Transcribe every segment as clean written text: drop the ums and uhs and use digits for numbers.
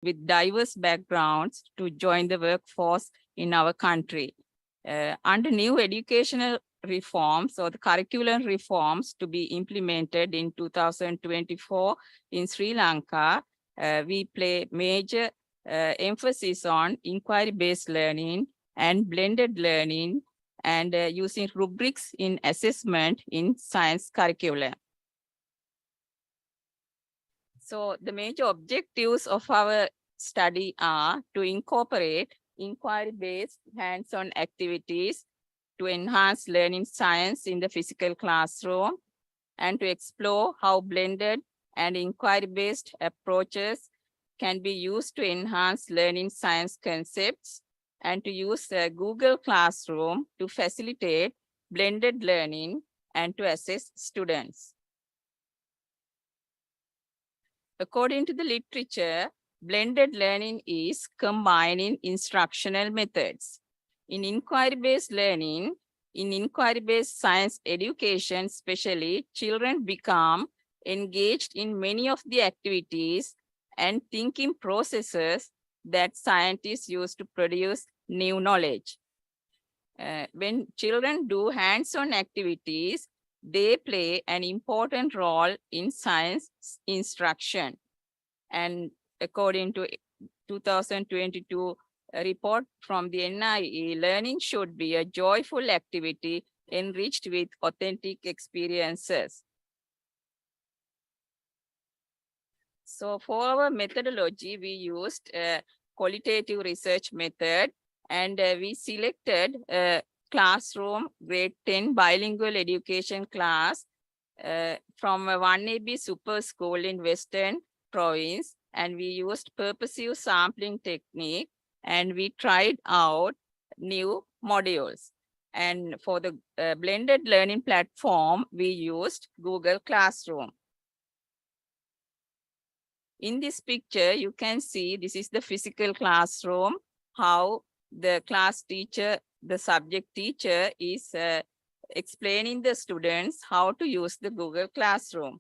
with diverse backgrounds to join the workforce in our country. Under new educational reforms or the curriculum reforms to be implemented in 2024 in Sri Lanka, we play major emphasis on inquiry-based learning and blended learning and using rubrics in assessment in science curriculum. So the major objectives of our study are to incorporate inquiry-based hands-on activities to enhance learning science in the physical classroom and to explore how blended and inquiry-based approaches can be used to enhance learning science concepts and to use Google Classroom to facilitate blended learning and to assess students. According to the literature, blended learning is combining instructional methods. In inquiry-based learning, in inquiry-based science education, especially, children become engaged in many of the activities and thinking processes that scientists use to produce new knowledge. When children do hands-on activities, they play an important role in science instruction. And according to 2022 report from the NIE, learning should be a joyful activity enriched with authentic experiences. So for our methodology, we used a qualitative research method, and we selected a classroom grade 10 bilingual education class from a 1AB super school in Western province, and we used purposive sampling technique, and we tried out new modules. And for the blended learning platform, we used Google Classroom. In this picture, you can see this is the physical classroom, how the class teacher, the subject teacher is explaining the students how to use the Google Classroom.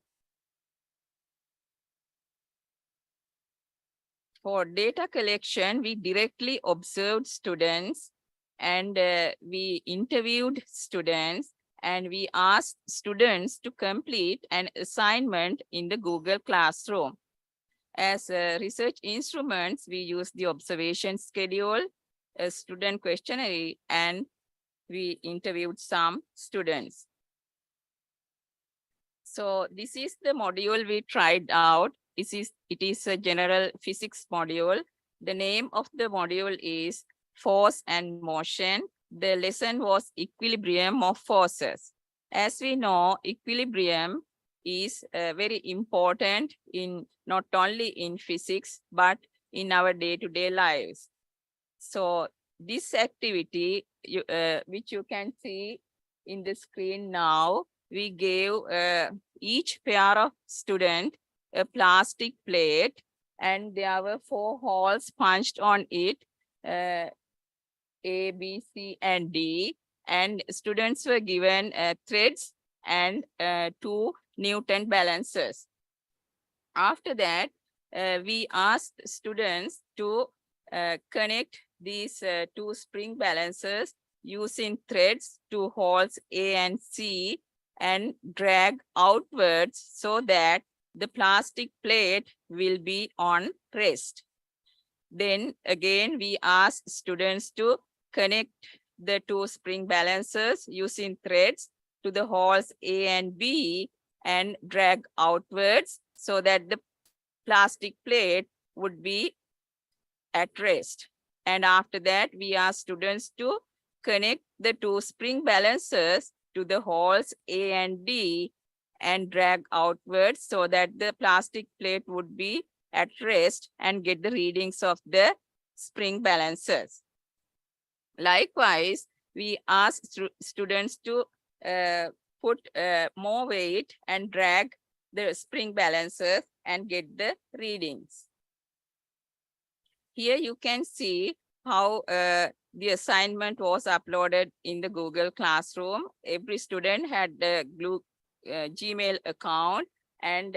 For data collection, we directly observed students and we interviewed students and we asked students to complete an assignment in the Google Classroom. As research instruments, we use the observation schedule, a student questionnaire, and we interviewed some students. So this is the module we tried out. It is a general physics module. The name of the module is Force and Motion. The lesson was equilibrium of forces. As we know, equilibrium is very important in not only in physics, but in our day-to-day lives. So this activity, which you can see in the screen now, we gave each pair of student a plastic plate, and there were 4 holes punched on it, A, B, C, and D, and students were given threads and 2 Newton balances. After that, we asked students to connect these 2 spring balances using threads to holes A and C and drag outwards so that the plastic plate will be on rest. Then again, we asked students to connect the 2 spring balances using threads to the holes A and B and drag outwards so that the plastic plate would be at rest. And after that, we asked students to connect the 2 spring balances to the holes A and D and drag outwards so that the plastic plate would be at rest and get the readings of the spring balances. Likewise, we asked students to put more weight and drag the spring balances and get the readings. Here you can see how the assignment was uploaded in the Google Classroom. Every student had the Gmail account, and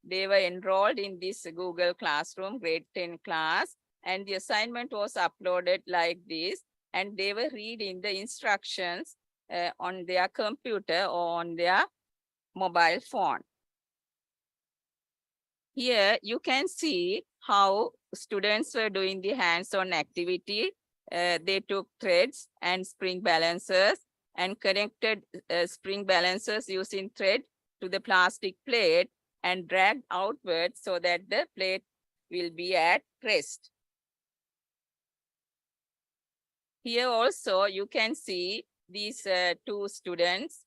they were enrolled in this Google Classroom grade 10 class, and the assignment was uploaded like this, and they were reading the instructions on their computer or on their mobile phone. Here you can see how students were doing the hands-on activity. They took threads and spring balancers and connected spring balancers using thread to the plastic plate and dragged outwards so that the plate will be at rest. Here also you can see these two students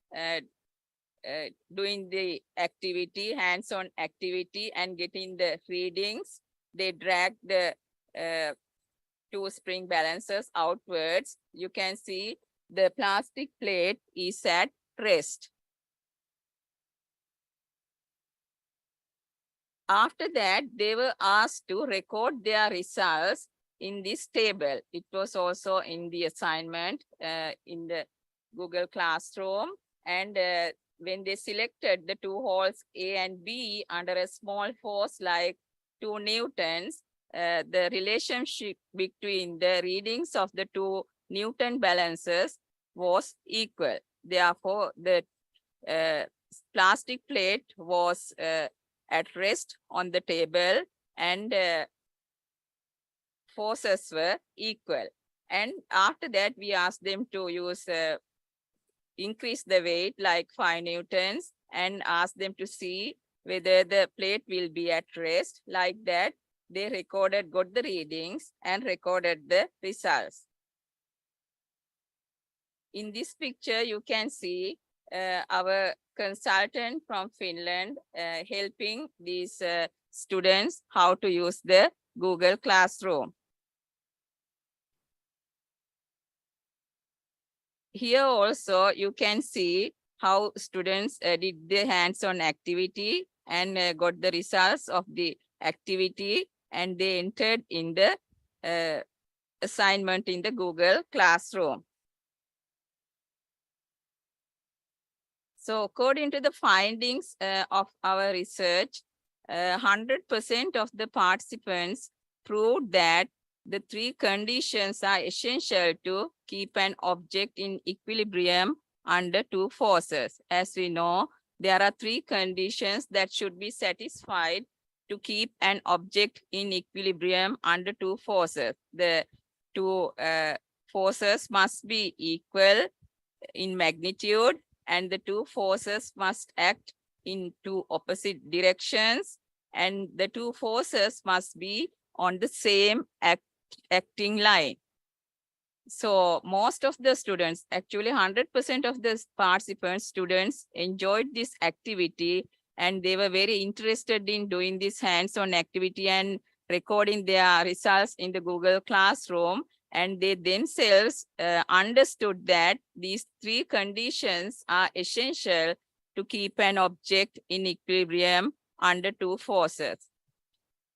doing the activity, hands-on activity and getting the readings. They drag the two spring balancers outwards. You can see the plastic plate is at rest. After that, they were asked to record their results in this table. It was also in the assignment in the Google Classroom. And when they selected the two holes A and B under a small force like 2 newtons, the relationship between the readings of the two Newton balances was equal. Therefore, the plastic plate was at rest on the table and forces were equal. And after that, we asked them to use increase the weight like 5 newtons and ask them to see whether the plate will be at rest. Like that, they got the readings and recorded the results. In this picture, you can see our consultant from Finland helping these students how to use the Google Classroom. Here also you can see how students did the hands-on activity and got the results of the activity, and they entered in the assignment in the Google Classroom. So according to the findings of our research, 100% of the participants proved that the 3 conditions are essential to keep an object in equilibrium under 2 forces. As we know, there are 3 conditions that should be satisfied to keep an object in equilibrium under 2 forces. The 2 forces must be equal in magnitude, and the 2 forces must act in 2 opposite directions, and the 2 forces must be on the same acting line. So most of the students, actually 100% of the participants, students enjoyed this activity, and they were very interested in doing this hands-on activity and recording their results in the Google Classroom. And they themselves understood that these 3 conditions are essential to keep an object in equilibrium under 2 forces.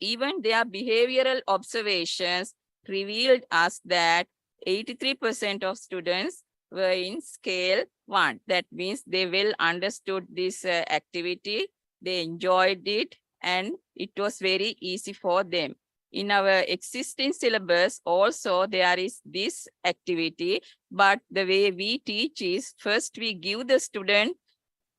Even their behavioral observations revealed us that 83% of students were in scale 1. That means they well understood this activity, they enjoyed it, and it was very easy for them. In our existing syllabus also there is this activity, but the way we teach is first we give the student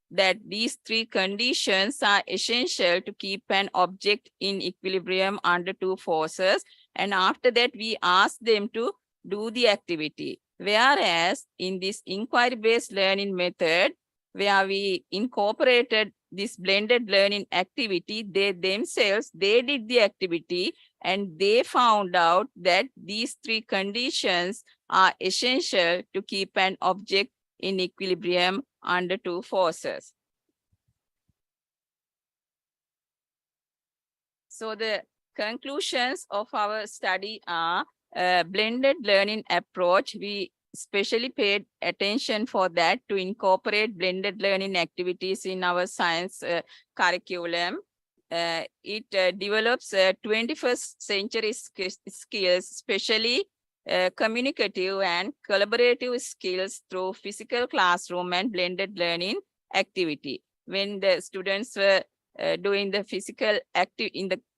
that these 3 conditions are essential to keep an object in equilibrium under 2 forces, and after that we ask them to do the activity. Whereas in this inquiry-based learning method, where we incorporated this blended learning activity, they themselves, they did the activity, and they found out that these 3 conditions are essential to keep an object in equilibrium under 2 forces. So the conclusions of our study are blended learning approach. We especially paid attention for that to incorporate blended learning activities in our science curriculum. It develops 21st century skills, especially communicative and collaborative skills through physical classroom and blended learning activity. When the students were doing the physical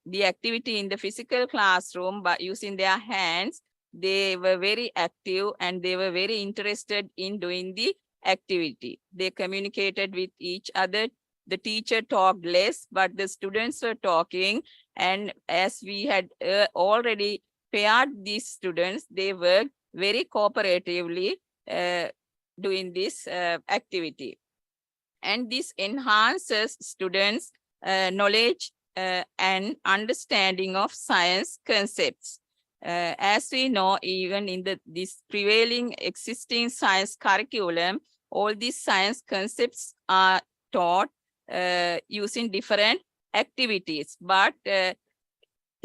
the activity in the physical classroom, but using their hands, they were very active and they were very interested in doing the activity. They communicated with each other. The teacher talked less, but the students were talking. And as we had already paired these students, they worked very cooperatively doing this activity. And this enhances students' knowledge and understanding of science concepts. As we know, even in this prevailing existing science curriculum, all these science concepts are taught using different activities, but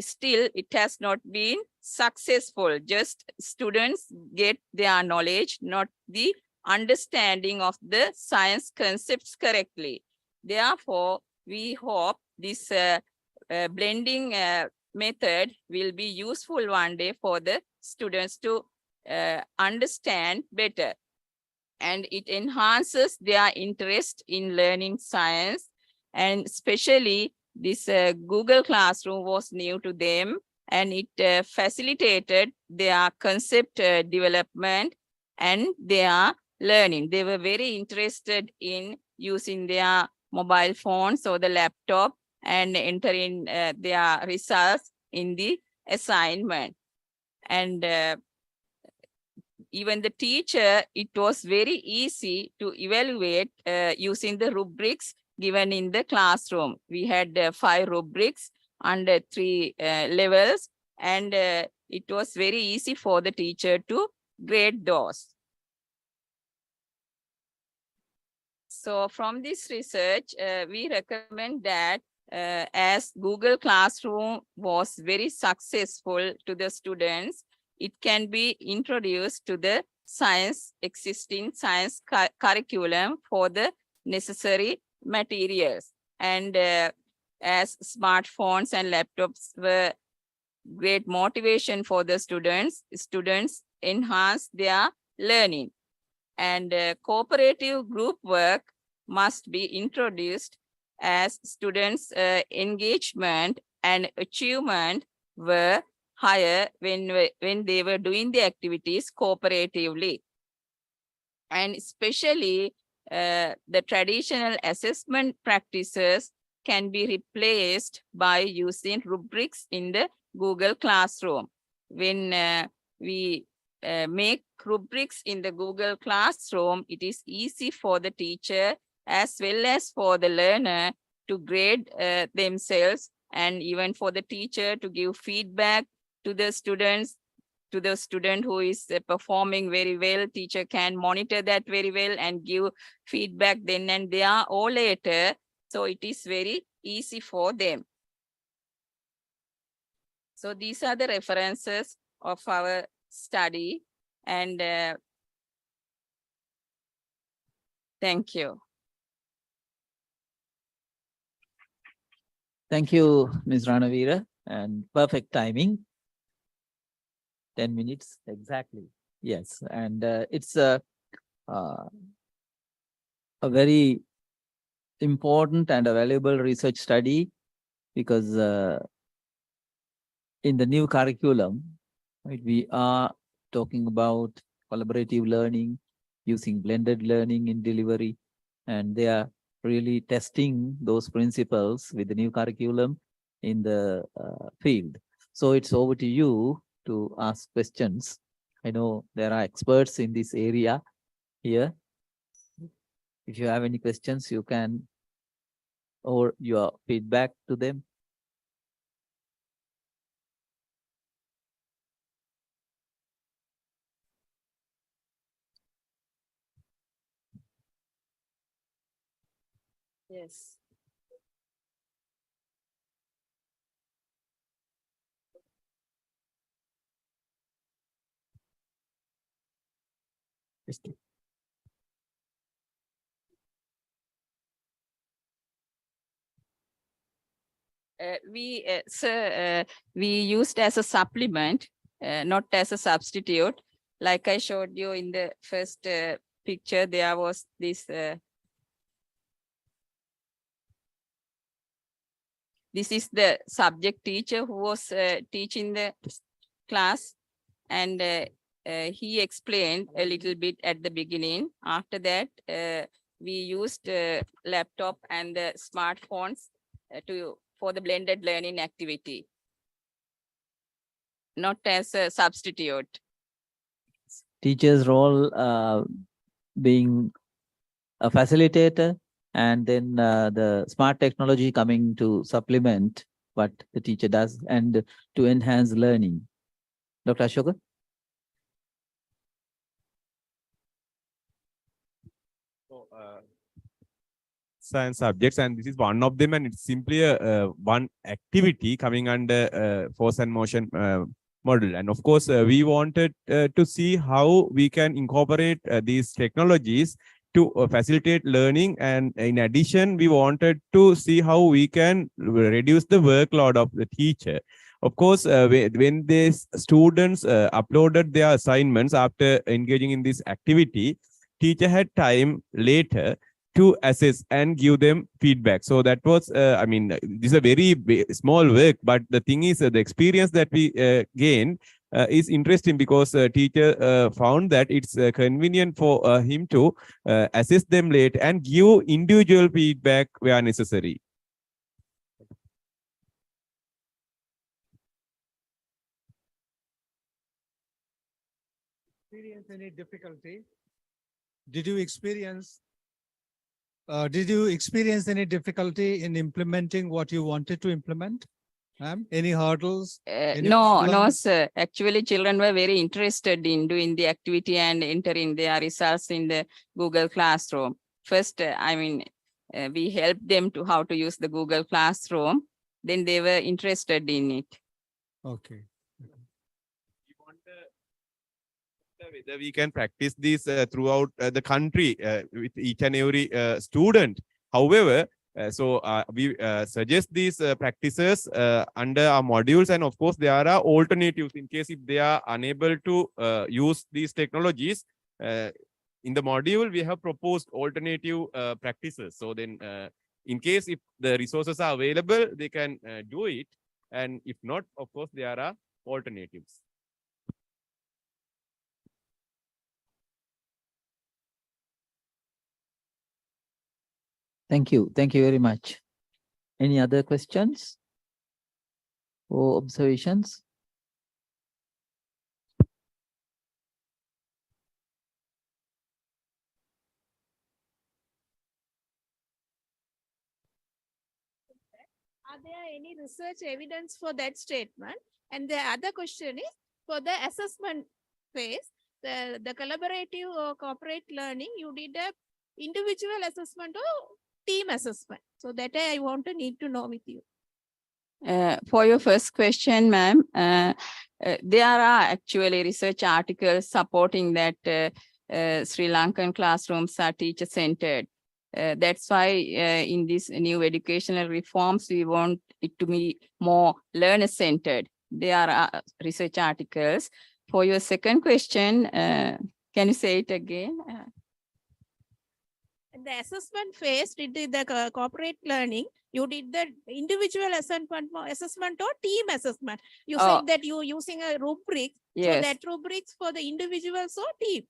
still it has not been successful. Just students get their knowledge, not the understanding of the science concepts correctly. Therefore, we hope this blending method will be useful one day for the students to understand better. And it enhances their interest in learning science. And especially this Google Classroom was new to them, and it facilitated their concept development and their learning. They were very interested in using their mobile phones or the laptop and entering their results in the assignment. And even the teacher, it was very easy to evaluate using the rubrics given in the classroom. We had 5 rubrics under 3 levels, and it was very easy for the teacher to grade those. So from this research, we recommend that as Google Classroom was very successful to the students, it can be introduced to the existing science curriculum for the necessary materials. And as smartphones and laptops were great motivation for the students enhance their learning. And cooperative group work must be introduced as students' engagement and achievement were higher when they were doing the activities cooperatively. And especially the traditional assessment practices can be replaced by using rubrics in the Google Classroom. When we make rubrics in the Google Classroom, it is easy for the teacher as well as for the learner to grade themselves, and even for the teacher to give feedback to the students. To the student who is performing very well, teacher can monitor that very well and give feedback then and there or later. So it is very easy for them. So these are the references of our study, and thank you. Thank you, Ms. Ranavira, and perfect timing. 10 minutes exactly. Yes, and it's a very important and a valuable research study, because in the new curriculum, right, we are talking about collaborative learning, using blended learning in delivery, and they are really testing those principles with the new curriculum in the field. So it's over to you to ask questions. I know there are experts in this area here. If you have any questions, you can, or your feedback to them. Yes. We used as a supplement, not as a substitute. Like I showed you in the first picture, there was this This is the subject teacher who was teaching the class, and he explained a little bit at the beginning. After that, we used laptop and the smartphones for the blended learning activity, not as a substitute. Teacher's role being a facilitator, and then the smart technology coming to supplement what the teacher does and to enhance learning. Dr. Ashoka? So, science subjects, and this is one of them, and it's simply a one activity coming under force and motion model. And of course, we wanted to see how we can incorporate these technologies to facilitate learning. And in addition, we wanted to see how we can reduce the workload of the teacher. Of course, when these students uploaded their assignments after engaging in this activity, teacher had time later to assess and give them feedback. So that was, I mean, this is a very small work, but the thing is, the experience that we gained is interesting, because teacher found that it's convenient for him to assess them later and give individual feedback where necessary. Experience any difficulty? Did you experience any difficulty in implementing what you wanted to implement? Any hurdles? Any No, no, problems? sir. Actually, children were very interested in doing the activity and entering their results in the Google Classroom. First, I mean, we helped them to how to use the Google Classroom. Then they were interested in it. Okay. We wonder whether we can practice this throughout the country with each and every student. However, we suggest these practices under our modules, and of course there are alternatives in case if they are unable to use these technologies. In the module, we have proposed alternative practices. So then, in case if the resources are available, they can do it, and if not, of course there are alternatives. Thank you. Thank you very much. Any other questions or observations? Are there any research evidence for that statement? And the other question is, for the assessment phase, the collaborative or corporate learning, you did a individual assessment or team assessment. So that I want to need to know with you. For your first question, ma'am, there are actually research articles supporting that Sri Lankan classrooms are teacher-centered. That's why in these new educational reforms, we want it to be more learner-centered. There are research articles. For your second question, can you say it again? In the assessment phase, did the corporate learning, you did the individual assessment or team assessment. You said that you using a rubric. Yes. So that rubrics for the individuals or team?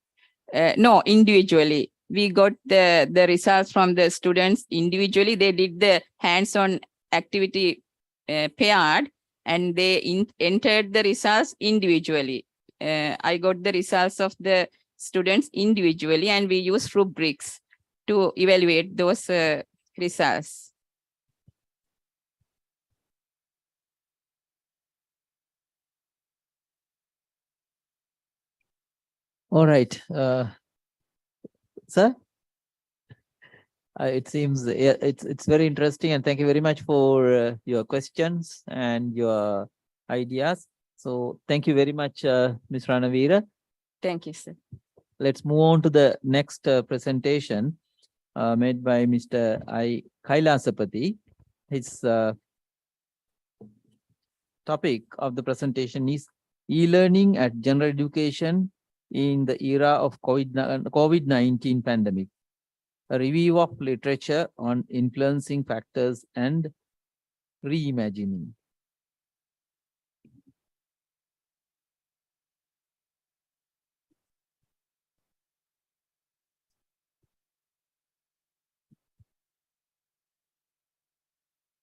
No, individually. We got the results from the students individually. They did the hands-on activity paired, and they entered the results individually. I got the results of the students individually, and we use rubrics to evaluate those results. All right. Sir? It seems it's very interesting, and thank you very much for your questions and your ideas. So thank you very much, Ms. Ranavira. Thank you, sir. Let's move on to the next presentation made by Mr. I. Kailasapati. His topic of the presentation is e-learning at general education in the era of COVID-19 pandemic. A review of literature on influencing factors and reimagining.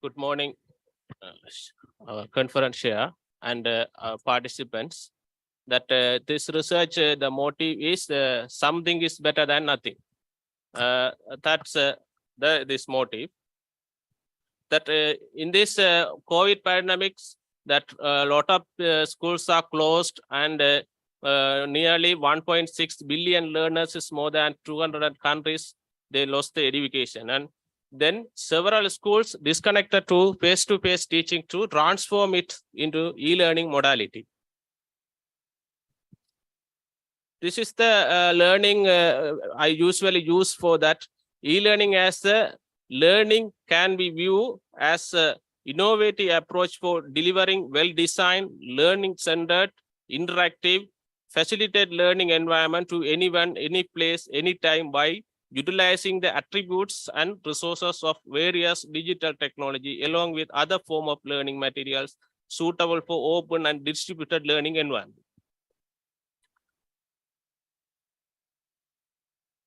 Good morning, conference chair and participants. That this research, the motive is something is better than nothing. That's this motive. That in this COVID pandemics, that a lot of schools are closed and nearly 1.6 billion learners is more than 200 countries. They lost the education, and then several schools disconnected to face-to-face teaching to transform it into e-learning modality. This is the learning I usually use for that. E-learning as a learning can be viewed as an innovative approach for delivering well-designed, learning-centered, interactive, facilitated learning environment to anyone, any place, anytime by utilizing the attributes and resources of various digital technology along with other form of learning materials suitable for open and distributed learning environment.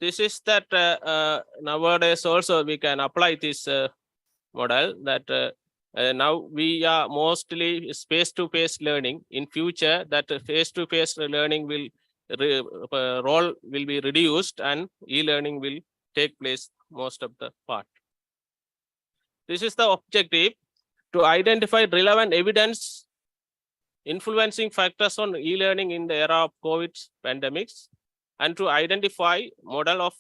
This is that nowadays also we can apply this model that now we are mostly face-to-face learning. In future, that face-to-face learning will role will be reduced and e-learning will take place most of the part. This is the objective, to identify relevant evidence influencing factors on e-learning in the era of COVID pandemics, and to identify model of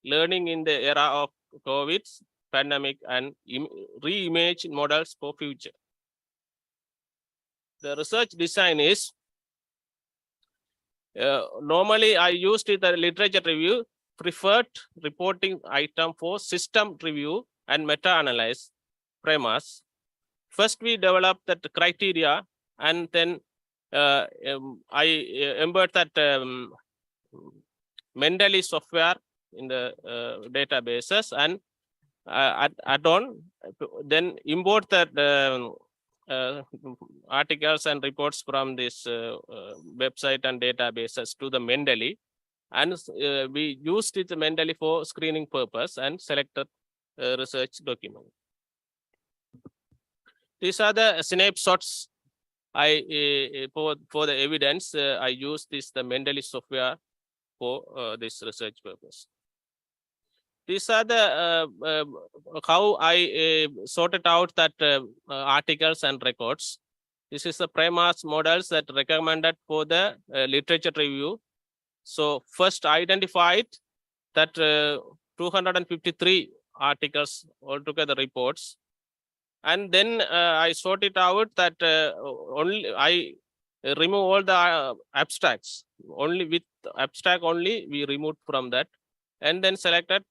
learning in the era of COVID pandemic and re-image models for future. The research design is, normally I used the literature review, preferred reporting item for system review and meta-analyze premise. First, we developed that criteria, and then I embed that Mendeley software in the databases and add on, then import that articles and reports from this website and databases to the Mendeley, and we used it Mendeley for screening purpose and selected research document. These are the snapshots I for the evidence. I use this the Mendeley software for this research purpose. These are the how I sorted out that articles and records. This is the premise models that recommended for the literature review. So first identified that 253 articles altogether reports, and then I sorted out that only I remove all the abstracts. Only with abstract only we removed from that, and then selected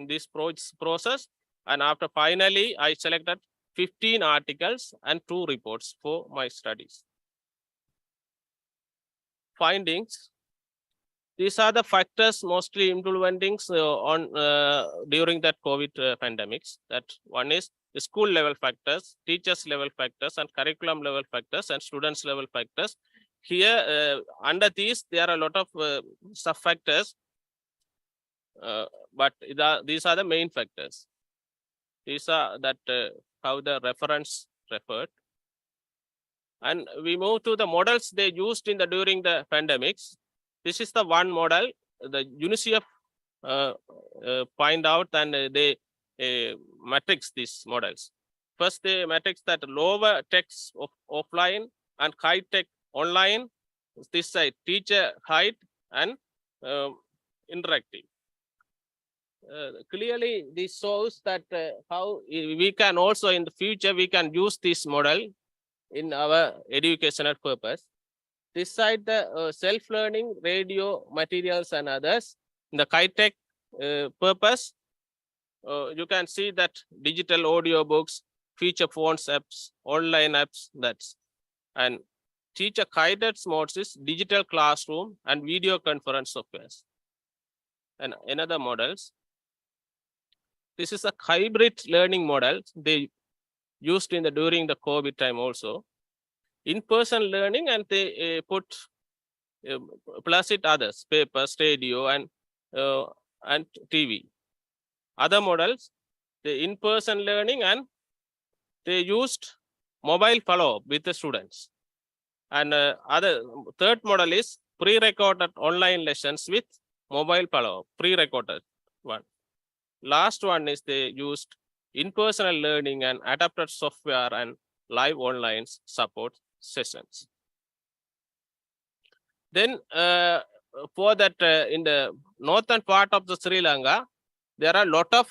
this process. And after finally, I selected 15 articles and 2 reports for my studies. Findings. These are the factors mostly influencing on during that COVID pandemics. That one is the school level factors, teachers level factors, and curriculum level factors, and students level factors. Here, under these, there are a lot of sub factors, but these are the main factors. These are that how the reference referred. And we move to the models they used in the during the pandemics. This is the one model. The UNICEF find out and they matrix these models. First, they matrix that lower text of offline and high tech online. This side, teacher height and interactive. Clearly, this shows that how we can also in the future we can use this model in our educational purpose. This side, the self-learning, radio materials and others. In the high-tech purpose, you can see that digital audio books, feature phones apps, online apps, that's. And teacher guided modes is digital classroom and video conference softwares. And another models. This is a hybrid learning model. They used in the during the COVID time also. In-person learning, and they put plus it others, papers, radio, and TV. Other models, the in-person learning, and they used mobile follow-up with the students. And third model is pre-recorded online lessons with mobile follow-up, pre-recorded one. Last one is they used in-person learning and adapted software and live online support sessions. Then for that, in the northern part of the Sri Lanka, there are a lot of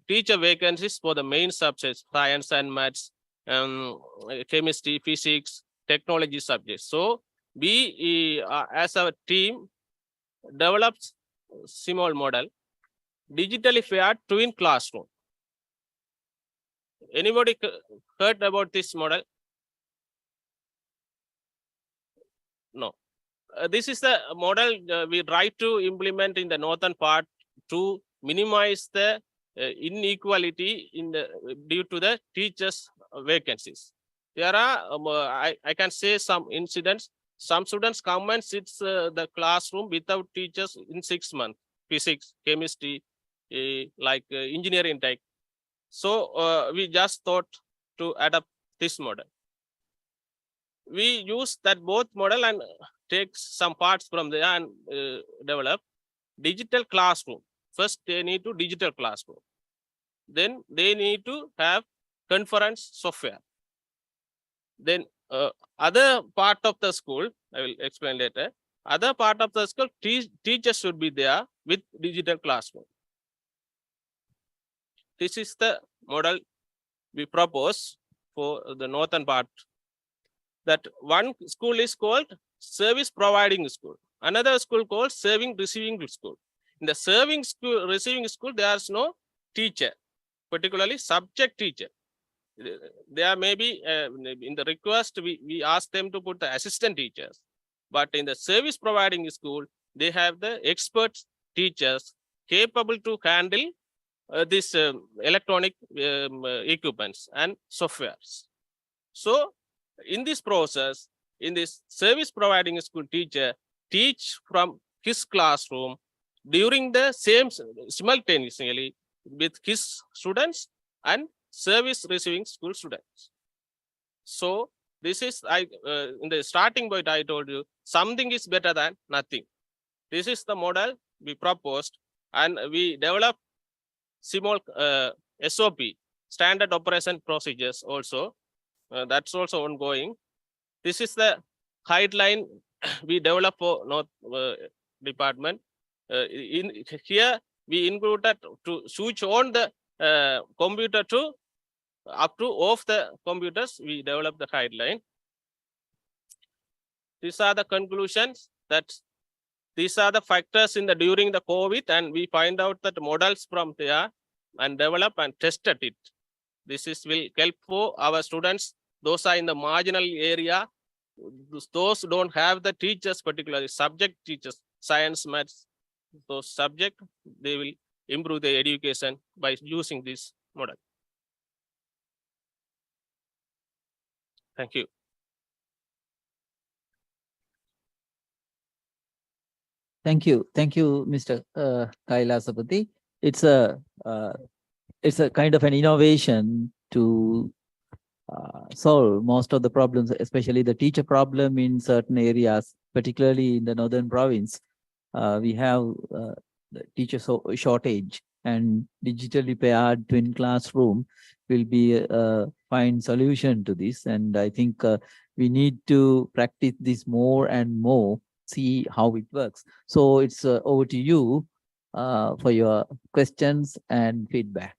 teacher vacancies for the main subjects, science and maths, chemistry, physics, technology subjects. So we, as a team, developed small model, digitally fair twin classroom. Anybody heard about this model? No. This is the model we try to implement in the northern part to minimize the inequality in the due to the teachers vacancies. There are I can say some incidents. Some students come and sits the classroom without teachers in 6 months. Physics, chemistry, like engineering type. So we just thought to adapt this model. We use that both model and take some parts from there and develop digital classroom. First, they need to digital classroom. Then they need to have conference software. Then other part of the school, I will explain later. Other part of the school, teachers should be there with digital classroom. This is the model we propose for the northern part. That one school is called service providing school. Another school called serving receiving school. In the serving school, receiving school, there is no teacher, particularly subject teacher. There may be, in the request, we ask them to put the assistant teachers. But in the service providing school, they have the expert teachers capable to handle this electronic equipments and softwares. So in this process, in this service providing school teacher teach from his classroom during the same simultaneously with his students and service receiving school students. So this is in the starting point I told you something is better than nothing. This is the model we proposed, and we developed small SOP, standard operation procedures also. That's also ongoing. This is the guideline we develop for North Department. In here, we included to switch on the computer to up to off the computers. We develop the guideline. These are the conclusions that these are the factors in the during the COVID, and we find out that models from there and develop and tested it. This is will help for our students. Those are in the marginal area. Those don't have the teachers, particularly subject teachers, science, maths, those subject, they will improve their education by using this model. Thank you. Thank you, Mr. Kailasapati. It's a kind of an innovation to solve most of the problems, especially the teacher problem in certain areas, particularly in the northern province. We have the teacher shortage, and digitally paired twin classroom will be a fine solution to this. And I think we need to practice this more and more, see how it works. So it's over to you for your questions and feedback.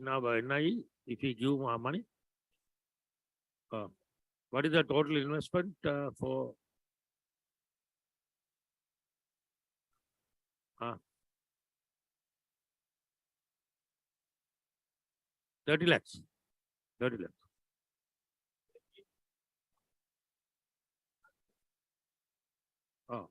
in our NIE if we give more money? What is the total investment for? 30 lakhs. 30 lakhs. Oh.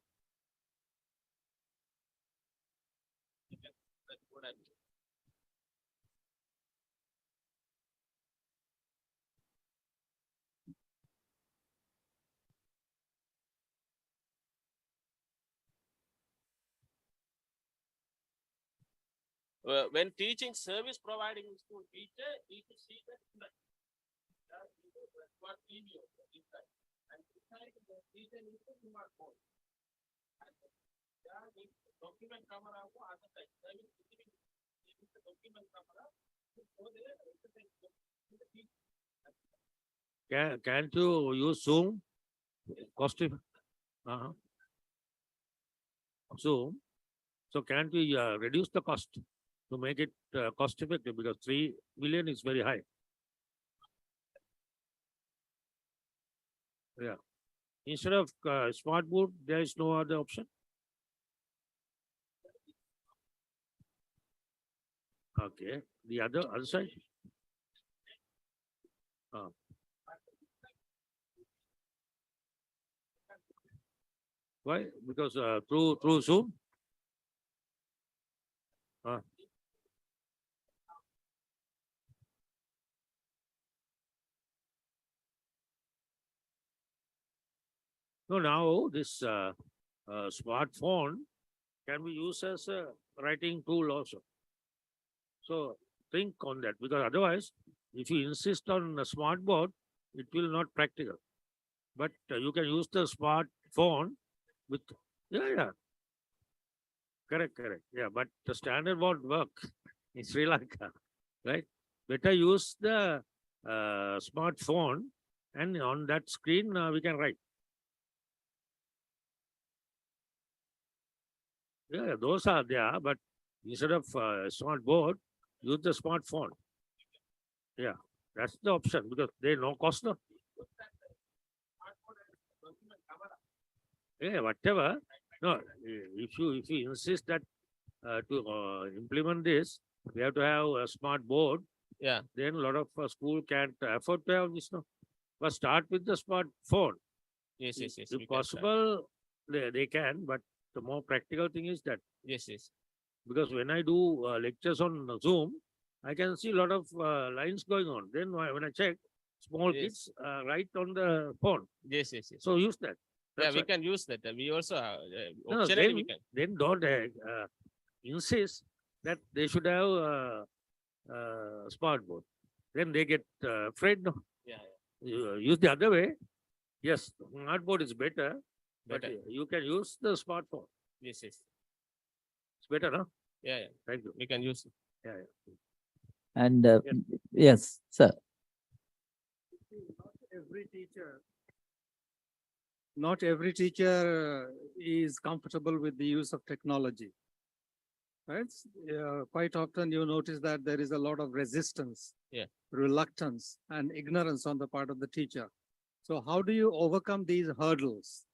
When teaching service providing school teacher, need to see that what video inside. And inside the teacher needs to do what more. Document camera को आता है service document camera Can't you use Zoom? Cost Zoom. So can't we reduce the cost to make it cost effective, because 3 million is very high. Yeah. Instead of smart board, there is no other option. Okay. The other side. Why? Because through Zoom. No, now this smartphone can be used as a writing tool also. So think on that, because otherwise, if you insist on a smart board, it will not practical. But you can use the smartphone with, yeah. Correct. Yeah, but the standard won't work in Sri Lanka, right? Better use the smartphone, and on that screen we can write. Yeah, those are there, but instead of smart board, use the smartphone. Yeah, that's the option, because they no cost. No? Yeah, whatever. No, if you insist that to implement this, we have to have a smart board. Yeah. Then a lot of school can't afford to have this. No, but start with the smartphone. Yes. If possible, they can. But the more practical thing is that. Yes. Because when I do lectures on Zoom, I can see a lot of lines going on. Then when I check, small kids write on the phone. Yes. So use that. Yeah, That's we why. can use that. We also No, optionally we can. then don't insist that they should have smart board. Then they get afraid. No? Yeah. Use the other way. Yes, smart board is better, but Better. you can use the smartphone. Yes. It's better, no? Yeah. Thank you. We can use it. Yeah. And yes, sir. Not every teacher is comfortable with the use of technology. Right? Quite often you notice that there is a lot of resistance, reluctance, and ignorance on the part of the teacher. So how do you overcome these hurdles?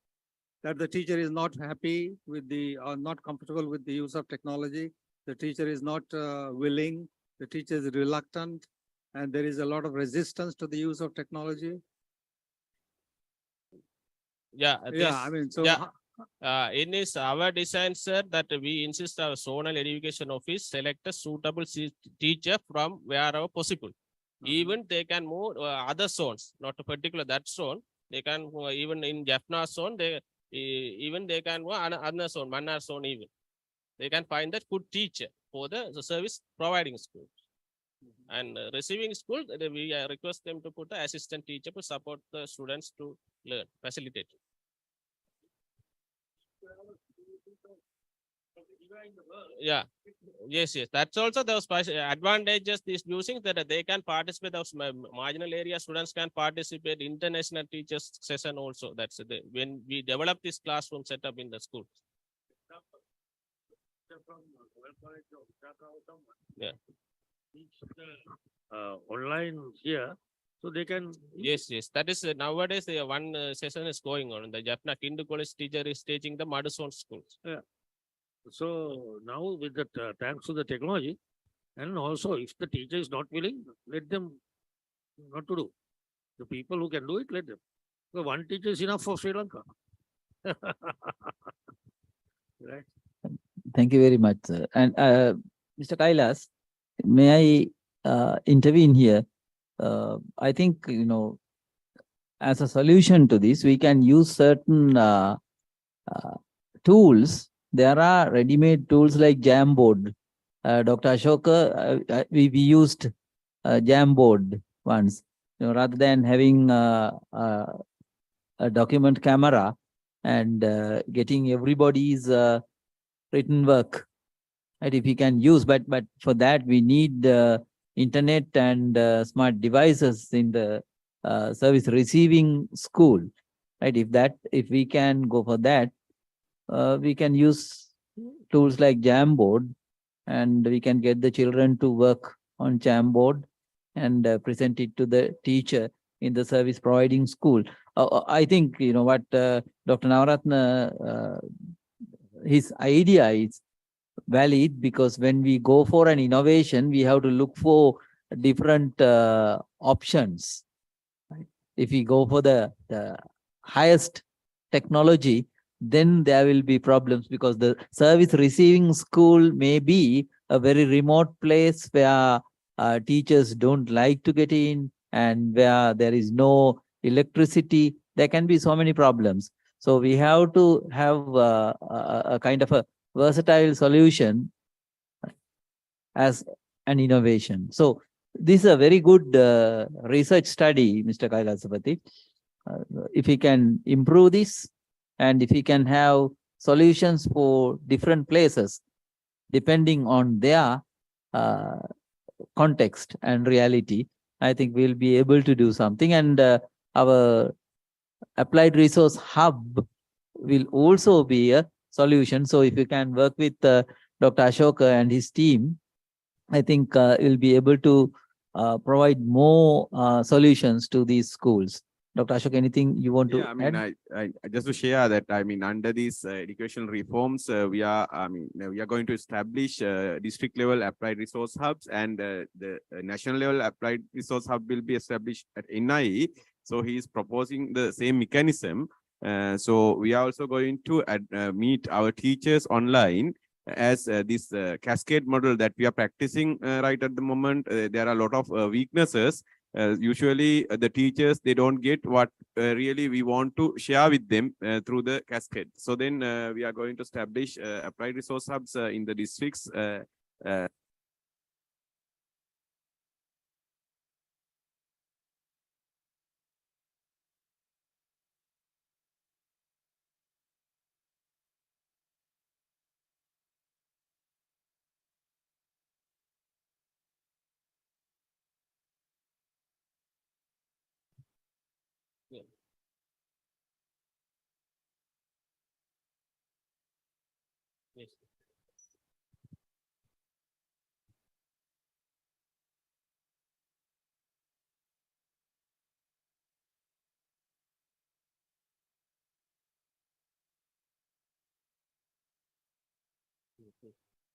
That the teacher is not happy with or not comfortable with the use of technology. The teacher is not willing. The teacher is reluctant, and there is a lot of resistance to the use of technology. Yeah. I mean, so Yeah. In this our design, sir, that we insist our zonal education office select a suitable teacher from wherever possible. Even they can move other zones, not a particular that zone. They can even in Jaffna zone, even they can move another zone, Mannar zone even. They can find that good teacher for the service providing school. And receiving school, we request them to put the assistant teacher to support the students to learn, facilitate. Yeah. Yes. That's also those advantages this using that they can participate. Those marginal area students can participate international teachers session also. That's when we develop this classroom setup in the school. Yeah. teach the online here, so they can. Yes, yes. That is nowadays one session is going on. The Japanese Hindu college teacher is teaching the Madison schools. So now with the thanks to the technology, and also if the teacher is not willing, let them not to do. The people who can do it, let them. So one teacher is enough for Sri Lanka. Right. Thank you very much, sir. And Mr. Kailas, may I intervene here? I think, as a solution to this, we can use certain tools. There are ready-made tools like Jamboard. Dr. Ashoka, we used Jamboard once, rather than having a document camera and getting everybody's written work. Right, if we can use, but for that we need internet and smart devices in the service receiving school. Right, if we can go for that, we can use tools like Jamboard, and we can get the children to work on Jamboard and present it to the teacher in the service providing school. I think what Dr. Navaratna, his idea is valid, because when we go for an innovation, we have to look for different options. Right? If we go for the highest technology, then there will be problems, because the service receiving school may be a very remote place where teachers don't like to get in, and where there is no electricity. There can be so many problems. So we have to have a kind of a versatile solution as an innovation. So this is a very good research study, Mr. Kailasapati. If we can improve this, and if we can have solutions for different places, depending on their context and reality, I think we'll be able to do something. And our applied resource hub will also be a solution. So if you can work with Dr. Ashoka and his team, I think you'll be able to provide more solutions to these schools. Dr. Ashok, anything you want to add? I just to share that, under these educational reforms, we are going to establish district level applied resource hubs, and the national level applied resource hub will be established at NIE. So he is proposing the same mechanism. So we are also going to meet our teachers online, as this cascade model that we are practicing right at the moment. There are a lot of weaknesses. Usually the teachers, they don't get what really we want to share with them through the cascade. So then we are going to establish applied resource hubs in the districts. Yes.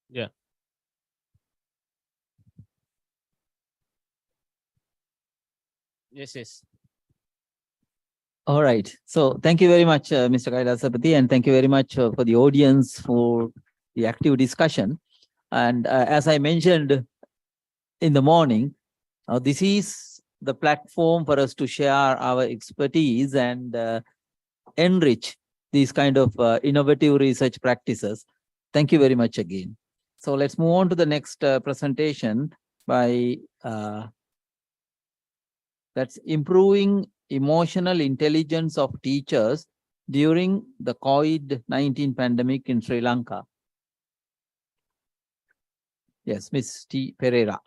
Yeah. Yes, yes. All right. So thank you very much, Mr. Kailasapati, and thank you very much for the audience for the active discussion. And as I mentioned in the morning, this is the platform for us to share our expertise and enrich these kind of innovative research practices. Thank you very much again. So let's move on to the next presentation by that's improving emotional intelligence of teachers during the COVID-19 pandemic in Sri Lanka. Yes, Ms. T. Pereira.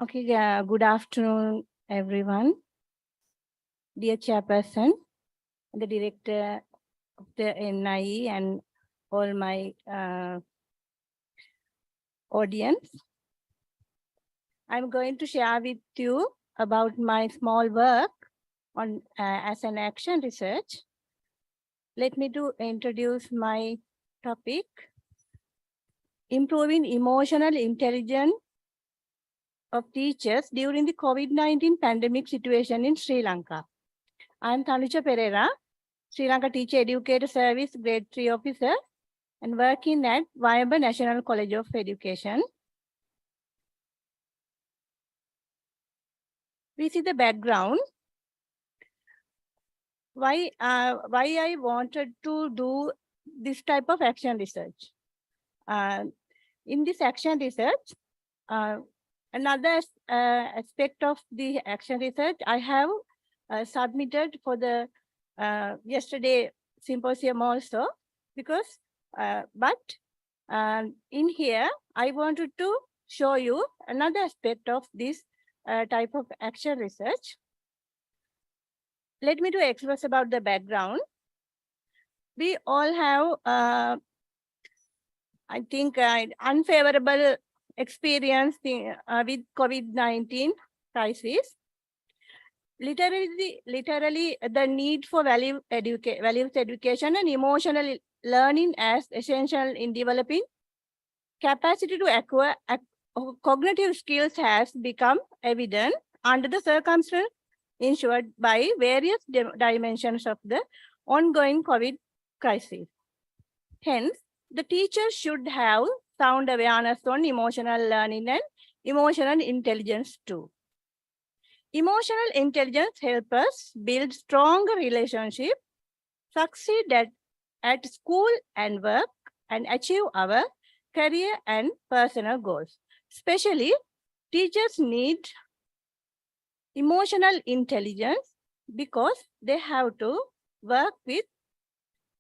Okay, good afternoon, everyone. Dear Chairperson, the Director of the NIE and all my audience. I'm going to share with you about my small work on as an action research. Let me to introduce my topic, improving emotional intelligence of teachers during the COVID-19 pandemic situation in Sri Lanka. I'm Tanuja Pereira, Sri Lanka Teacher Educator Service Grade 3 Officer and working at Viable National College of Education. We see the background. Why I wanted to do this type of action research. In this action research, another aspect of the action research I have submitted for the yesterday symposium also, because in here I wanted to show you another aspect of this type of action research. Let me to express about the background. We all have, I think, unfavorable experience with COVID-19 crisis. Literally, the need for values education and emotional learning as essential in developing capacity to acquire cognitive skills has become evident under the circumstances ensured by various dimensions of the ongoing COVID crisis. Hence, the teacher should have sound awareness on emotional learning and emotional intelligence too. Emotional intelligence helps us build stronger relationships, succeed at school and work, and achieve our career and personal goals. Especially, teachers need emotional intelligence because they have to work with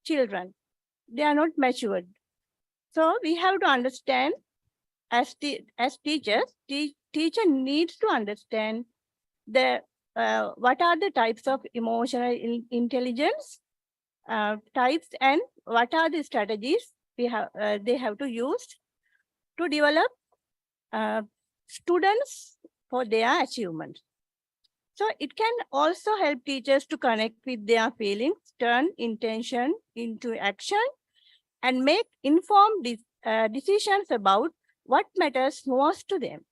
children. They are not matured. So we have to understand as teachers, teacher needs to understand what are the types of emotional intelligence types and what are the strategies they have to use to develop students for their achievement. So it can also help teachers to connect with their feelings, turn intention into action, and make informed decisions about what matters most to them.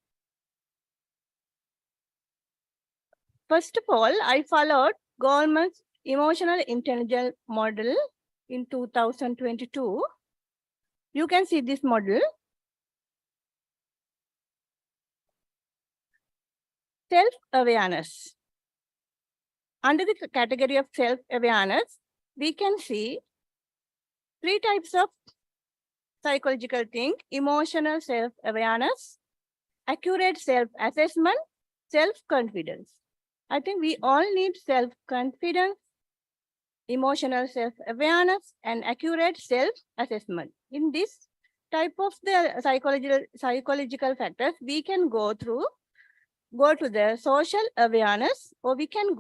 First of all, I followed Goleman's emotional intelligence model in 2022. You can see this model. Self-awareness. Under the category of self-awareness, we can see three types of psychological thing: emotional self-awareness, accurate self-assessment, self-confidence. I think we all need self-confidence, emotional self-awareness, and accurate self-assessment. In this type of the psychological factors, we can go to the social awareness, or we can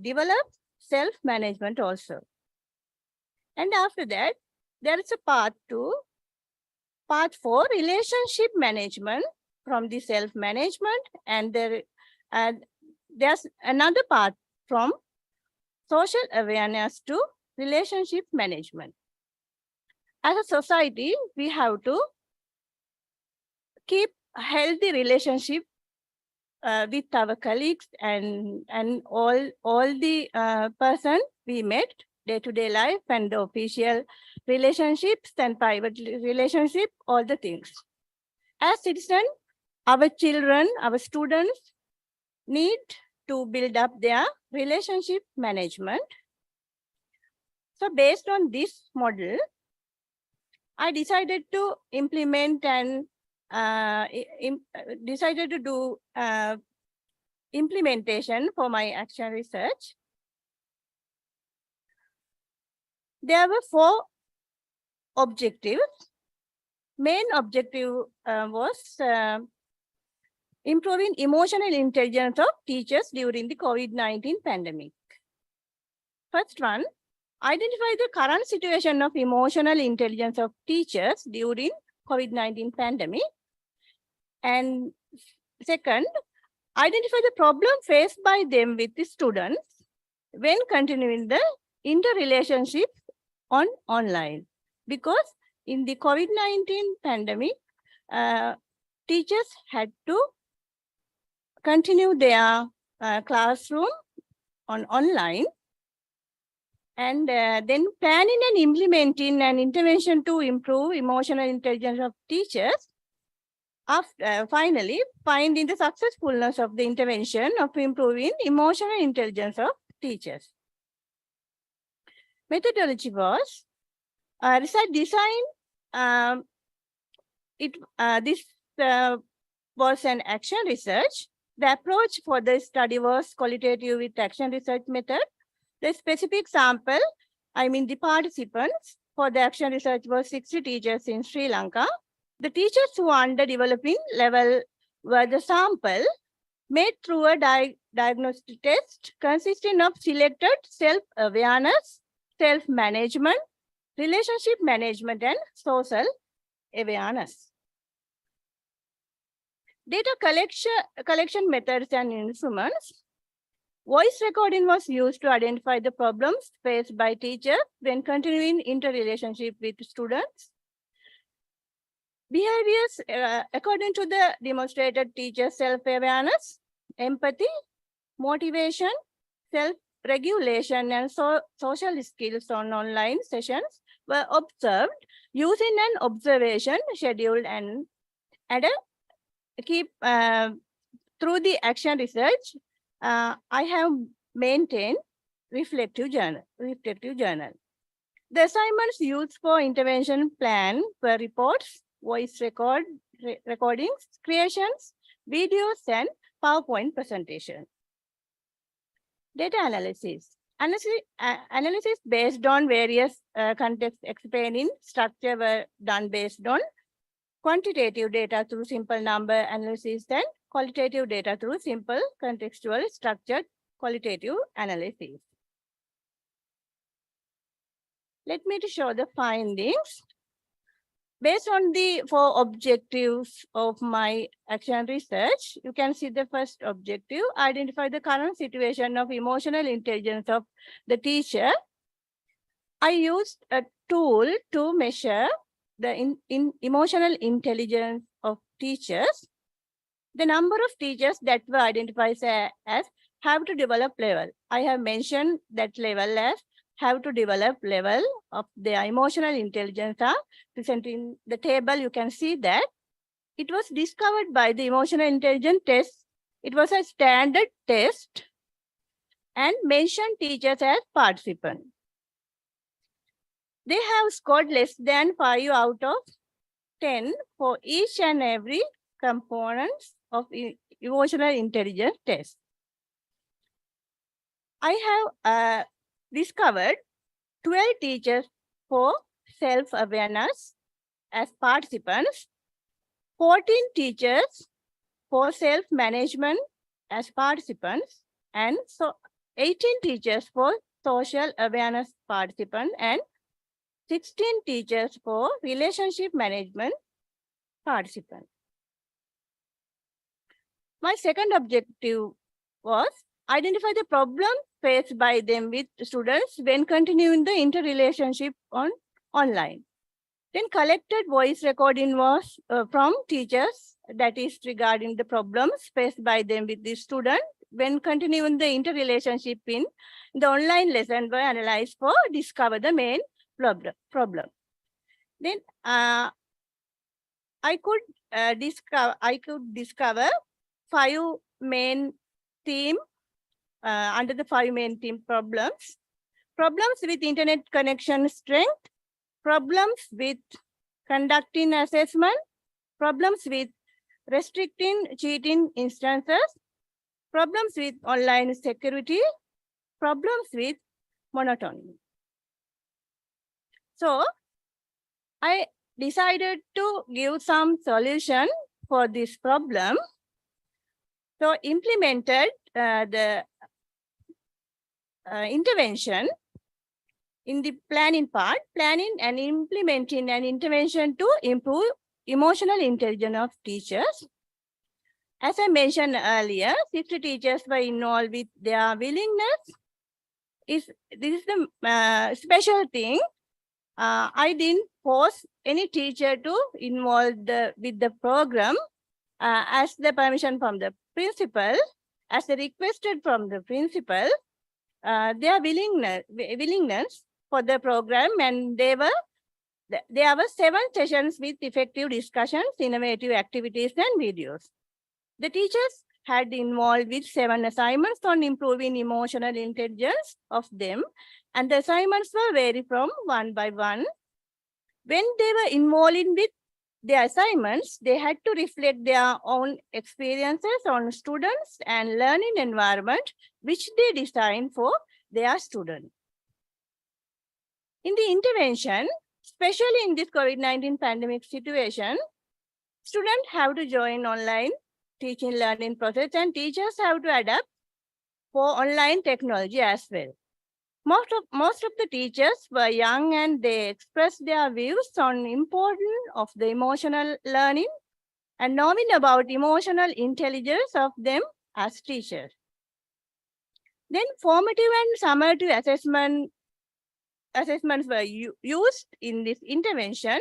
develop self-management also. And after that, there is a part 4, relationship management from the self-management, and there's another part from social awareness to relationship management. As a society, we have to keep a healthy relationship with our colleagues and all the person we met day-to-day life, and the official relationships and private relationship, all the things. As citizens, our children, our students need to build up their relationship management. So based on this model, I decided to implement and decided to do implementation for my action research. There were 4 objectives. Main objective was improving emotional intelligence of teachers during the COVID-19 pandemic. First one, identify the current situation of emotional intelligence of teachers during COVID-19 pandemic. And second, identify the problem faced by them with the students when continuing the interrelationship on online. Because in the COVID-19 pandemic, teachers had to continue their classroom on online, and then planning and implementing an intervention to improve emotional intelligence of teachers. After finally finding the successfulness of the intervention of improving emotional intelligence of teachers. Methodology was research design. This was an action research. The approach for the study was qualitative with action research method. The specific sample, the participants for the action research was 60 teachers in Sri Lanka. The teachers who are under developing level were the sample made through a diagnostic test consisting of selected self-awareness, self-management, relationship management, and social awareness. Data collection methods and instruments. Voice recording was used to identify the problems faced by teachers when continuing interrelationship with students. Behaviors according to the demonstrated teacher self-awareness, empathy, motivation, self-regulation, and social skills on online sessions were observed using an observation schedule and through the action research, I have maintained reflective journal. The assignments used for intervention plan were reports, voice recordings, creations, videos, and PowerPoint presentation. Data analysis. Analysis based on various context explaining structure were done based on quantitative data through simple number analysis and qualitative data through simple contextual structured qualitative analysis. Let me to show the findings. Based on the 4 objectives of my action research, you can see the first objective, identify the current situation of emotional intelligence of the teacher. I used a tool to measure the emotional intelligence of teachers. The number of teachers that were identified as have to develop level. I have mentioned that level as have to develop level of their emotional intelligence are present in the table. You can see that it was discovered by the emotional intelligence test. It was a standard test and mentioned teachers as participants. They have scored less than 5 out of 10 for each and every components of emotional intelligence test. I have discovered 12 teachers for self-awareness as participants, 14 teachers for self-management as participants, and so 18 teachers for social awareness participants, and 16 teachers for relationship management participants. My second objective was identify the problem faced by them with students when continuing the interrelationship on online. Then collected voice recording was from teachers, that is regarding the problems faced by them with the student when continuing the interrelationship in the online lesson were analyzed for discover the main problem. Then I could discover 5 main theme under the 5 main theme problems. Problems with internet connection strength, problems with conducting assessment, problems with restricting cheating instances, problems with online security, problems with monotony. So I decided to give some solution for this problem. So implemented the intervention in the planning part, planning and implementing an intervention to improve emotional intelligence of teachers. As I mentioned earlier, 60 teachers were involved with their willingness. This is the special thing. I didn't force any teacher to involve with the program as the permission from the principal, as requested from the principal, their willingness for the program, and there were 7 sessions with effective discussions, innovative activities, and videos. The teachers had involved with 7 assignments on improving emotional intelligence of them, and the assignments were varied from 1 by 1. When they were involved with their assignments, they had to reflect their own experiences on students and learning environment, which they designed for their students. In the intervention, especially in this COVID-19 pandemic situation, students have to join online teaching learning process, and teachers have to adapt for online technology as well. Most of the teachers were young, and they expressed their views on importance of the emotional learning and knowing about emotional intelligence of them as teachers. Then formative and summative assessments were used in this intervention.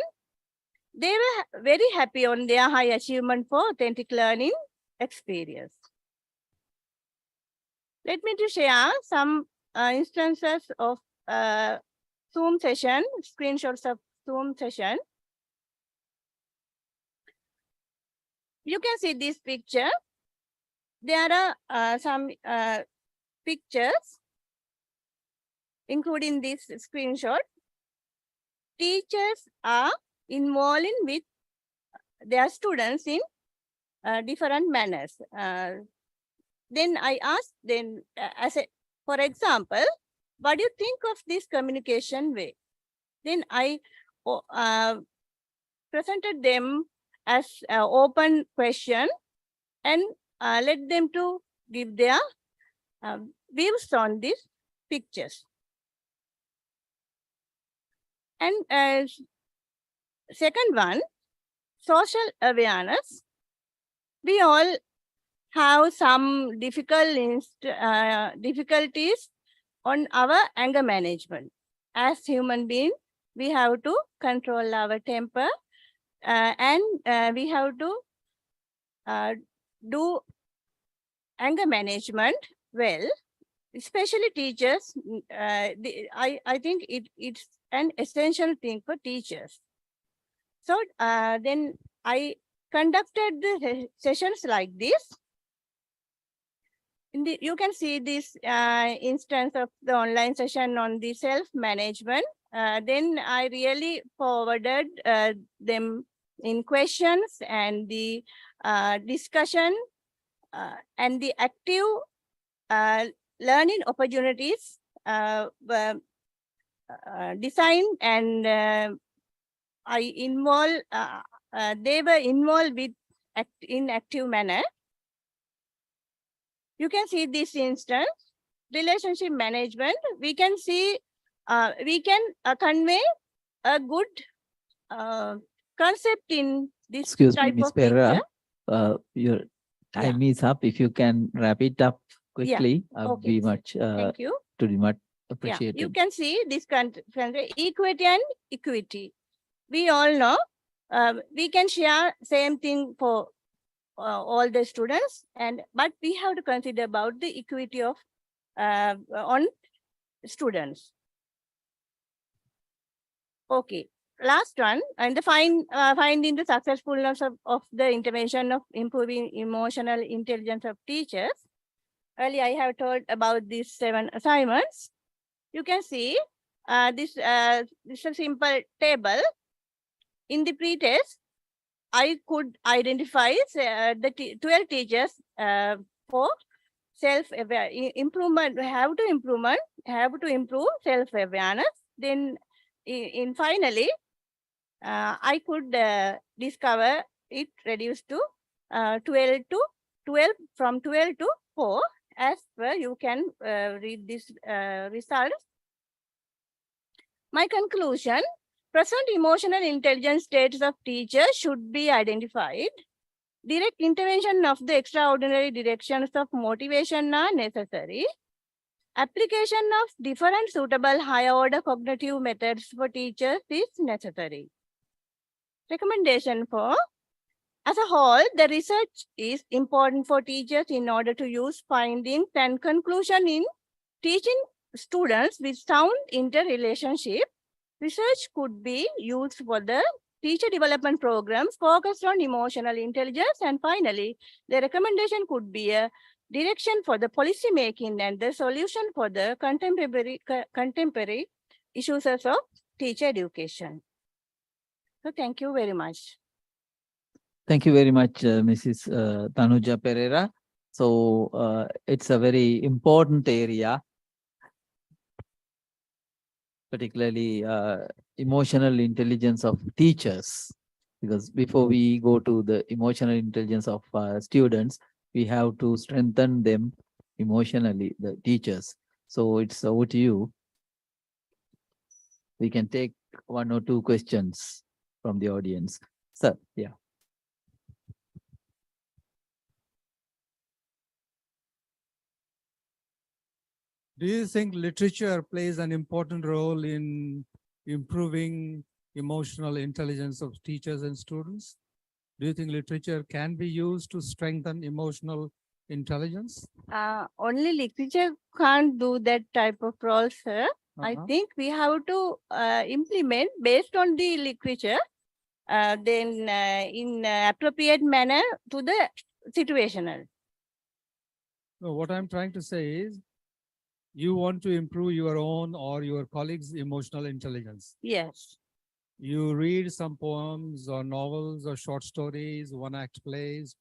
They were very happy on their high achievement for authentic learning experience. Let me to share some instances of Zoom session, screenshots of Zoom session. You can see this picture. There are some pictures, including this screenshot. Teachers are involving with their students in different manners. Then I asked them, for example, what do you think of this communication way? Then I presented them as an open question and let them to give their views on these pictures. And second one, social awareness. We all have some difficulties on our anger management. As human beings, we have to control our temper, and we have to do anger management well. Especially teachers, I think it's an essential thing for teachers. So then I conducted the sessions like this. You can see this instance of the online session on the self-management. Then I really forwarded them in questions and the discussion and the active learning opportunities were designed, and they were involved with in active manner. You can see this instance, relationship management. We can see, we can convey a good concept in this Excuse me, type Ms. of picture. Pereira, your time is up. If you can wrap it up quickly, I would be much Thank you. to be much Yeah, appreciated. you can see this equity and equity. We all know we can share same thing for all the students, but we have to consider about the equity of on students. Okay, last one, and the finding the successfulness of the intervention of improving emotional intelligence of teachers. Earlier, I have told about these 7 assignments. You can see this is a simple table. In the pretest, I could identify the 12 teachers for self-aware improvement. Have to improve self-awareness. Then, finally, I could discover it reduced to 12 to from 12 to 4, as per you can read this results. My conclusion, present emotional intelligence states of teachers should be identified. Direct intervention of the extraordinary directions of motivation are necessary. Application of different suitable higher order cognitive methods for teachers is necessary. Recommendation for, as a whole, the research is important for teachers in order to use findings and conclusion in teaching students with sound interrelationship. Research could be used for the teacher development programs focused on emotional intelligence. And finally, the recommendation could be a direction for the policy making and the solution for the contemporary issues of teacher education. So thank you very much. Thank you very much, Mrs. Tanuja Pereira. So it's a very important area, particularly emotional intelligence of teachers, because before we go to the emotional intelligence of students, we have to strengthen them emotionally, the teachers. So it's over to you. We can take one or two questions from the audience. Sir, yeah. Do you think literature plays an important role in improving emotional intelligence of teachers and students? Do you think literature can be used to strengthen emotional intelligence? Only literature can't do that type of role, sir. I think we have to implement based on the literature, then in appropriate manner to the situational. No, what I'm trying to say is, you want to improve your own or your colleagues' emotional intelligence. Yes. You read some poems or novels or short stories, one-act plays.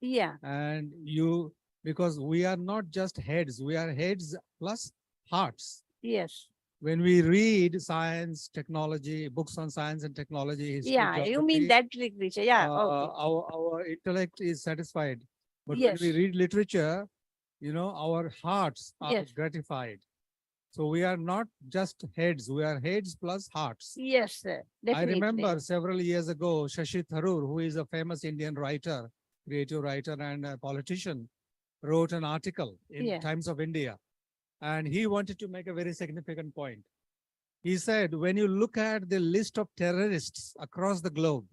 Yeah. And you, because we are not just heads, we are heads plus hearts. Yes. When we read science, technology, books on science and technology, history, Yeah, you mean geography, that literature. Yeah. Okay. our intellect is satisfied. But Yes. when we read literature, you know, our hearts are Yes. gratified. So we are not just heads, we are heads plus hearts. Yes, sir. Definitely. I remember several years ago, Shashi Tharoor, who is a famous Indian writer, creative writer and a politician, wrote an article in Times of India. And he wanted to make a very significant point. He said, when you look at the list of terrorists across the globe,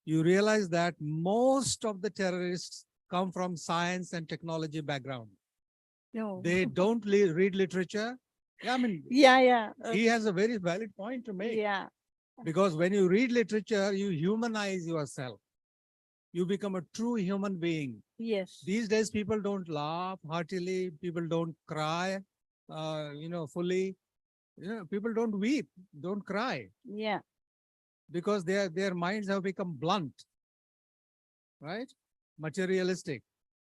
you realize that most of the terrorists come from science and technology background. No. They don't read literature. Yeah, I mean, Yeah. he has a very valid point to make. Yeah. Because when you read literature, you humanize yourself. You become a true human being. Yes. These days, people don't laugh heartily. People don't cry, fully. People don't weep, don't cry. Yeah. Because their minds have become blunt, right? Materialistic.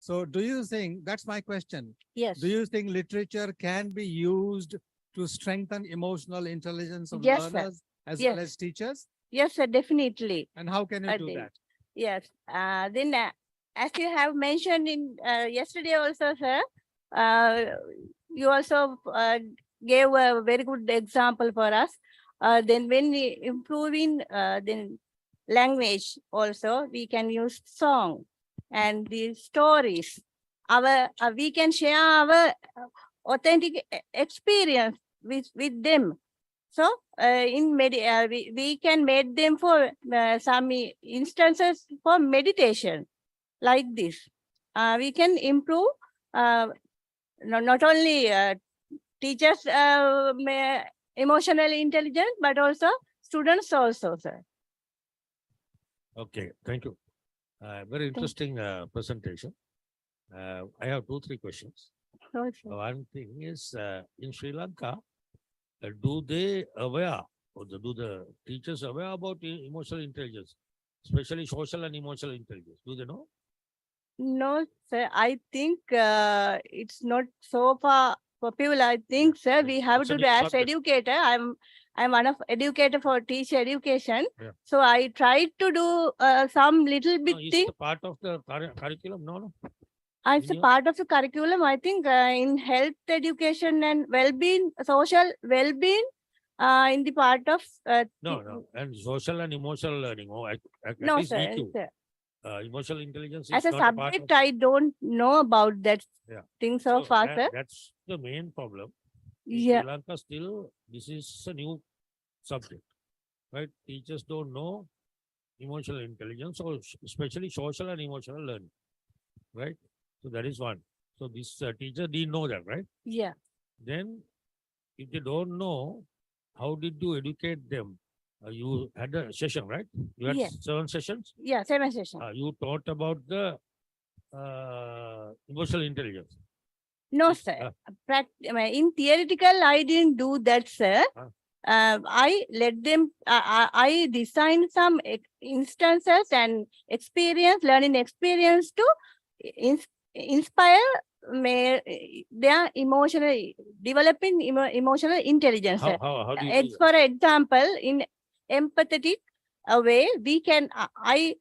So do you think, that's my question. Yes. Do you think literature can be used to strengthen emotional intelligence of Yes, sir. learners as Yes. well as teachers? Yes, sir, definitely. And how can you I do think. that? Yes. Then, as you have mentioned in yesterday also, sir, you also gave a very good example for us. Then when we improving then language also, we can use song and the stories. We can share our authentic experience with them. So we can make them for some instances for meditation like this. We can improve not only teachers' emotional intelligence, but also students also, sir. Okay, thank you. Very interesting presentation. I have 2-3 questions. One thing is, in Sri Lanka, do they aware, or do the teachers aware about emotional intelligence, especially social and emotional intelligence? Do they know? No, sir. I think it's not so far popular. I think, sir, we have It's a to new as subject. educator. I'm one of educator for teacher education. Yeah. So I tried to do some little bit No, is thing. the part of the curriculum? No. It's a Any- part of the curriculum, I think, in health education and well-being, social well-being, in the part of No. And social and emotional learning. Oh, at no, least sir. EQ. Sir. Emotional intelligence As is a not a part subject, of. I don't know about that Yeah. thing so far, sir. That's the main problem. In Yeah. Sri Lanka, still, this is a new subject, right? Teachers don't know emotional intelligence, or especially social and emotional learning, right? So that is one. So this teacher didn't know that, right? Yeah. Then, if they don't know, how did you educate them? You had a session, right? You had Yeah. 7 sessions. Yeah, 7 session. You taught about the emotional intelligence. No, sir. In theoretical, I didn't do that, sir. I let them, I designed some instances and learning experience to inspire their developing emotional intelligence. How do you do that? For example, in empathetic way, we can, I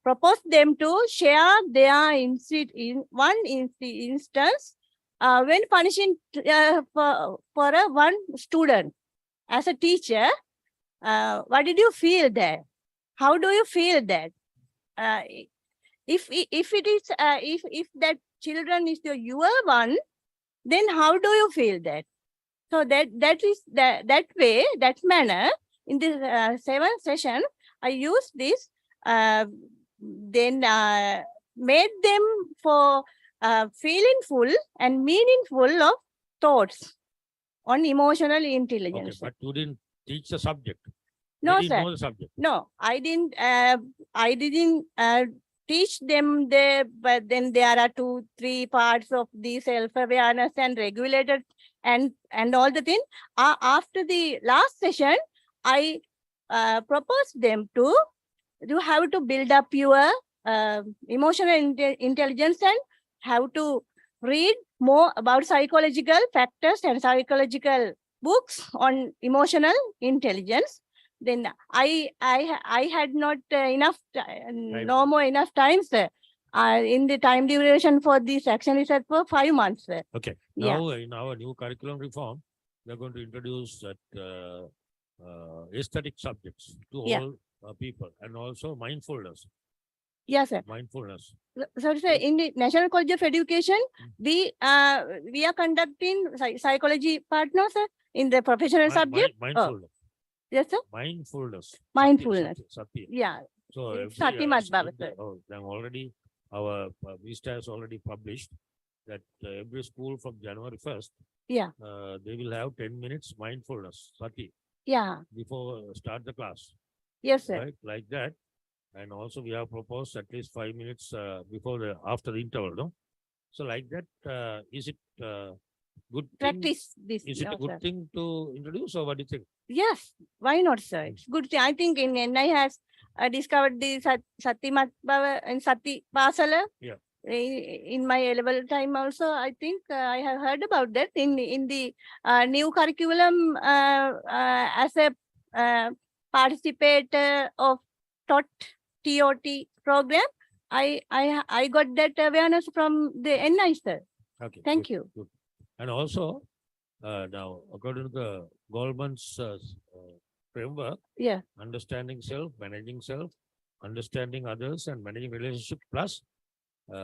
propose them to share their in one instance when punishing for one student. As a teacher, what did you feel there? How do you feel that? If it is if that children is your one, then how do you feel that? So that is that way, that manner. In the 7th session, I used this. Then made them for feeling full and meaningful of thoughts on emotional Okay, intelligence. but you didn't teach the subject. No, They didn't sir. know the subject. No, I didn't. I didn't teach them but then there are 2-3 parts of the self-awareness and regulated and all the thing. After the last session, I proposed them to you have to build up your emotional intelligence and have to read more about psychological factors and psychological books on emotional intelligence. Then I had not enough no more enough time, sir. In the time duration for this action is set for 5 months, sir. Okay. Yeah. Now, in our new curriculum reform, we are going to introduce that aesthetic subjects to Yeah. all people, and also mindfulness. Yes, sir. Mindfulness. So, sir, in the National College of Education, we are conducting psychology partners, sir, in the professional subject. Mindfulness. Yes, sir. Mindfulness. Mindfulness. Sati. Yeah. So It's every, Sati Mat Bhava, sir. then already our Vista has already published that every school from January 1st, Yeah. they will have 10 minutes mindfulness, Sati, Yeah. before start the class. Yes, sir. Right, like that. And also we have proposed at least 5 minutes after the interval, no? So like that, is it good thing? Practice this. Is it no, a good sir. thing to introduce, or what do you think? Yes. Why not, sir? It's good thing. I think in NI has discovered the Sati Mat Bhava and Sati Pasala. Yeah. In my level time also, I think I have heard about that in the new curriculum as a participator of TOT program. I got that awareness from the NI, sir. Okay. Thank good, you. good. And also, now, according to the Goldman's framework, Yeah. understanding self, managing self, understanding others, and managing relationship, plus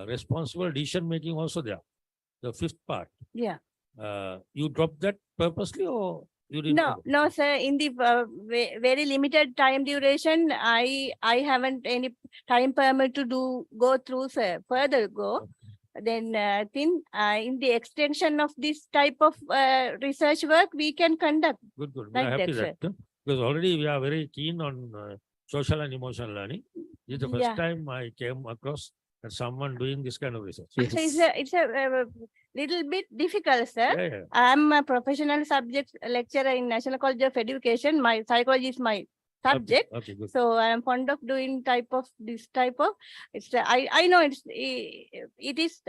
responsible decision making also there. The 5th part. Yeah. You dropped that purposely, or you didn't? No, sir. In the very limited time duration, I haven't any time permit to go through, sir. Further go. Then in the extension of this type of research work, we can conduct. Good. We Like are happy that, that, because already we are very keen on social and emotional learning. This is the first Yeah. time I came across someone doing this kind of research. So it's a little bit difficult, sir. Yeah. I'm a professional subject lecturer in National College of Education. My psychology is my subject. Okay, good. So I am fond of doing this type of. It's I know it is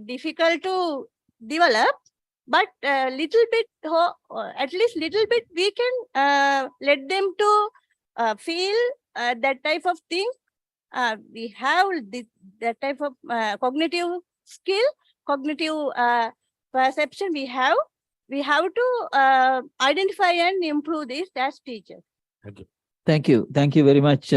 difficult to develop, but little bit, at least little bit, we can let them to feel that type of thing. We have that type of cognitive skill, cognitive perception we have. We have to identify and improve this as teachers. Thank you. Thank you. Thank you very much,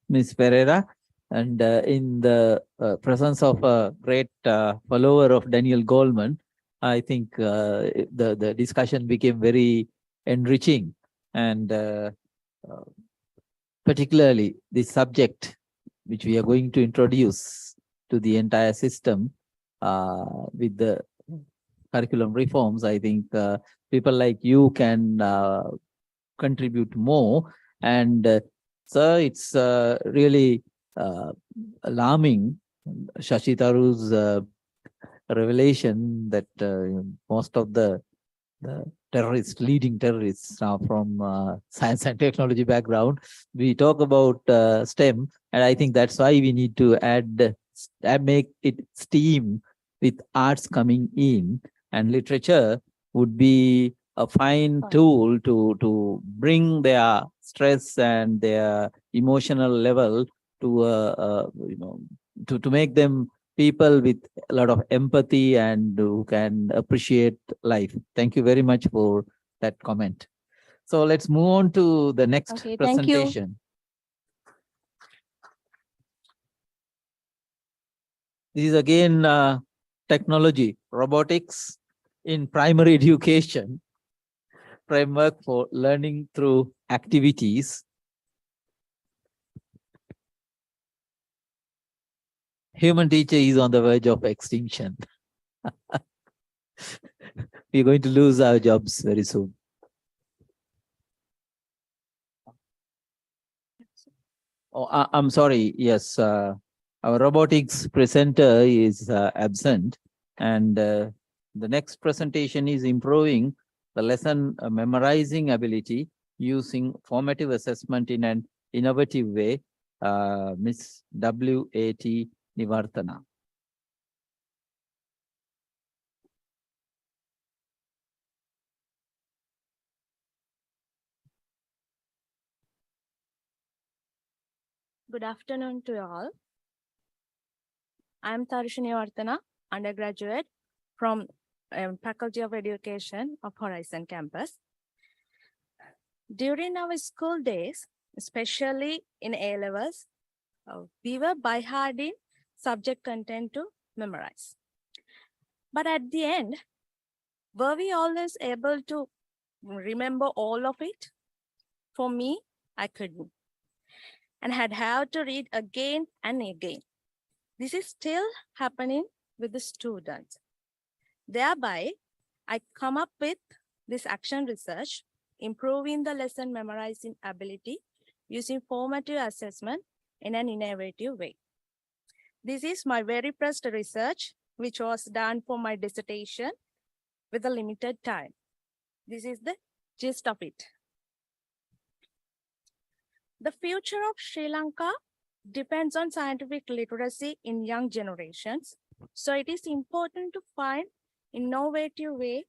Ms. Pereira. And in the presence of a great follower of Daniel Goleman, I think the discussion became very enriching. And particularly the subject which we are going to introduce to the entire system with the curriculum reforms, I think people like you can contribute more. And sir, it's really alarming, Shashi Tharoor's revelation that most of the terrorists, leading terrorists are from science and technology background. We talk about STEM, and I think that's why we need to make it STEAM with arts coming in, and literature would be a fine tool to bring their stress and their emotional level to to make them people with a lot of empathy and who can appreciate life. Thank you very much for that comment. So let's move on to the next Okay, thank you. presentation. This is again technology, robotics in primary education, framework for learning through activities. Human teacher is on the verge of extinction. We're going to lose our jobs very soon. Oh, I'm sorry. Yes, our robotics presenter is absent. And the next presentation is improving the lesson memorizing ability using formative assessment in an innovative way. Miss W.A.T. Nivartana. Good afternoon to all. I am Tarishini Vartana, undergraduate from Faculty of Education of Horizon Campus. During our school days, especially in A-levels, we were by-hearting subject content to memorize. But at the end, were we always able to remember all of it? For me, I couldn't, and had to read again and again. This is still happening with the students. Thereby, I come up with this action research, improving the lesson memorizing ability using formative assessment in an innovative way. This is my very first research, which was done for my dissertation with a limited time. This is the gist of it. The future of Sri Lanka depends on scientific literacy in young generations. So it is important to find innovative way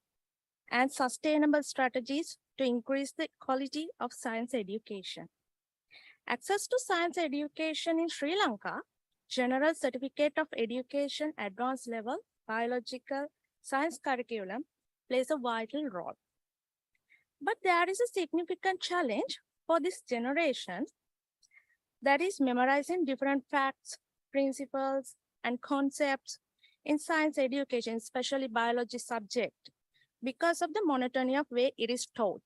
and sustainable strategies to increase the quality of science education. Access to science education in Sri Lanka, General Certificate of Education Advanced Level Biological Science Curriculum plays a vital role. But there is a significant challenge for this generation, that is memorizing different facts, principles, and concepts in science education, especially biology subject, because of the monotony of way it is taught.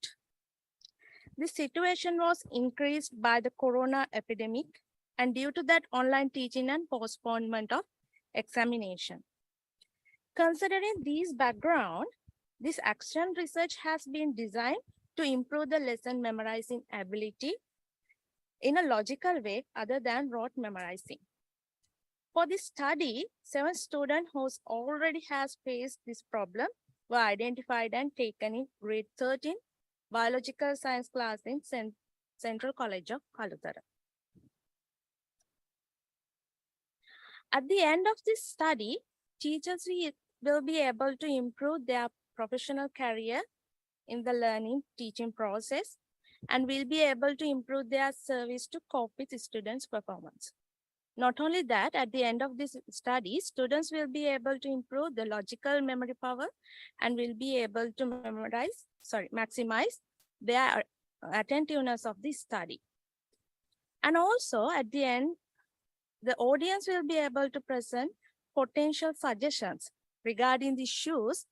This situation was increased by the corona epidemic, and due to that, online teaching and postponement of examination. Considering these background, this action research has been designed to improve the lesson memorizing ability in a logical way other than rote memorizing. For this study, 7 students who already has faced this problem were identified and taken in grade 13 biological science class in Central College of Kalutara. At the end of this study, teachers will be able to improve their professional career in the learning teaching process and will be able to improve their service to cope with students' performance. Not only that, at the end of this study, students will be able to improve the logical memory power and will be able to maximize their attentiveness of the study. And also at the end, the audience will be able to present potential suggestions regarding the issues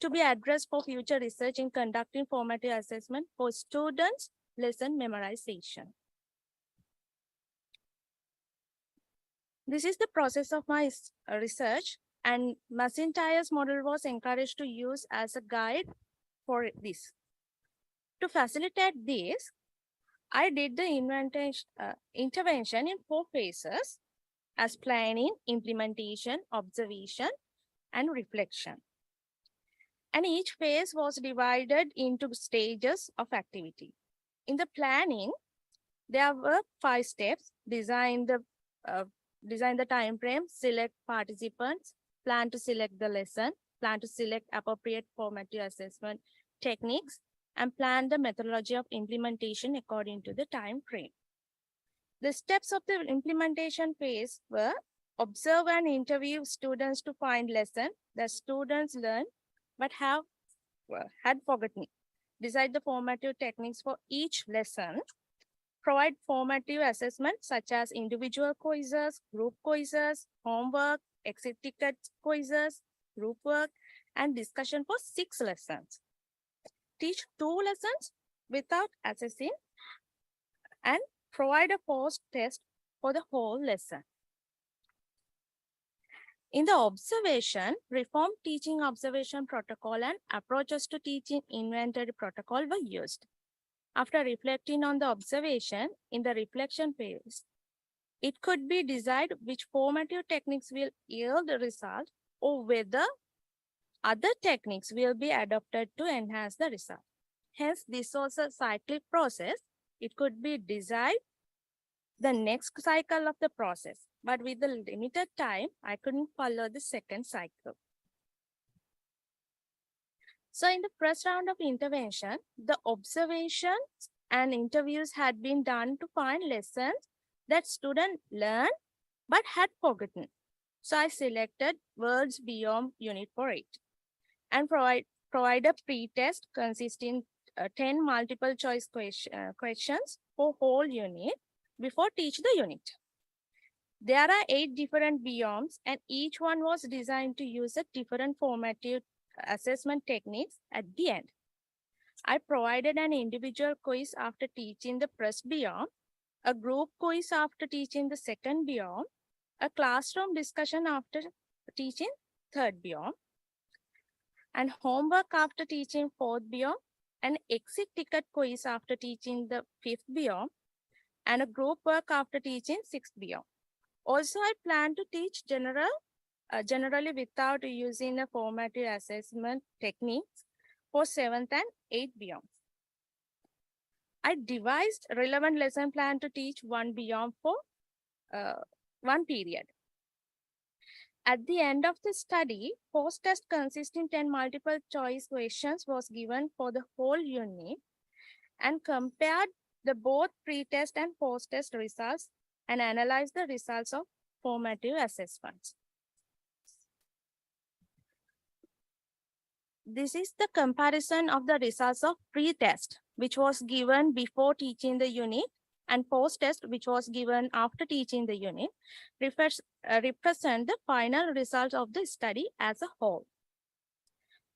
to be addressed for future research in conducting formative assessment for students' lesson memorization. This is the process of my research, and McIntyre's model was encouraged to use as a guide for this. To facilitate this, I did the intervention in 4 phases as planning, implementation, observation, and reflection. And each phase was divided into stages of activity. In the planning, there were 5 steps: design the time frame, select participants, plan to select the lesson, plan to select appropriate formative assessment techniques, and plan the methodology of implementation according to the time frame. The steps of the implementation phase were observe and interview students to find lessons that students learned but had forgotten. Decide the formative techniques for each lesson. Provide formative assessments such as individual quizzes, group quizzes, homework, exit ticket quizzes, group work, and discussion for 6 lessons. Teach 2 lessons without assessing and provide a post test for the whole lesson. In the observation, reform teaching observation protocol and approaches to teaching inventory protocol were used. After reflecting on the observation in the reflection phase, it could be decided which formative techniques will yield the result or whether other techniques will be adopted to enhance the result. Hence, this was a cyclic process. It could be desired the next cycle of the process, but with the limited time, I couldn't follow the second cycle. So in the first round of intervention, the observations and interviews had been done to find lessons that students learned but had forgotten. So I selected words beyond Unit 4.8 and provide a pre-test consisting 10 multiple choice questions for whole unit before teach the unit. There are 8 different biomes and each one was designed to use a different formative assessment techniques at the end. I provided an individual quiz after teaching the first biome, a group quiz after teaching the second biome, a classroom discussion after teaching third biome, and homework after teaching fourth biome, an exit ticket quiz after teaching the fifth biome, and a group work after teaching sixth biome. Also, I plan to teach generally without using a formative assessment techniques for 7th and 8th biomes. I devised a relevant lesson plan to teach one biome for one period. At the end of the study, post-test consisting 10 multiple choice questions was given for the whole unit and compared the both pre-test and post-test results and analyzed the results of formative assessments. This is the comparison of the results of pre-test, which was given before teaching the unit, and post-test, which was given after teaching the unit, represent the final results of the study as a whole.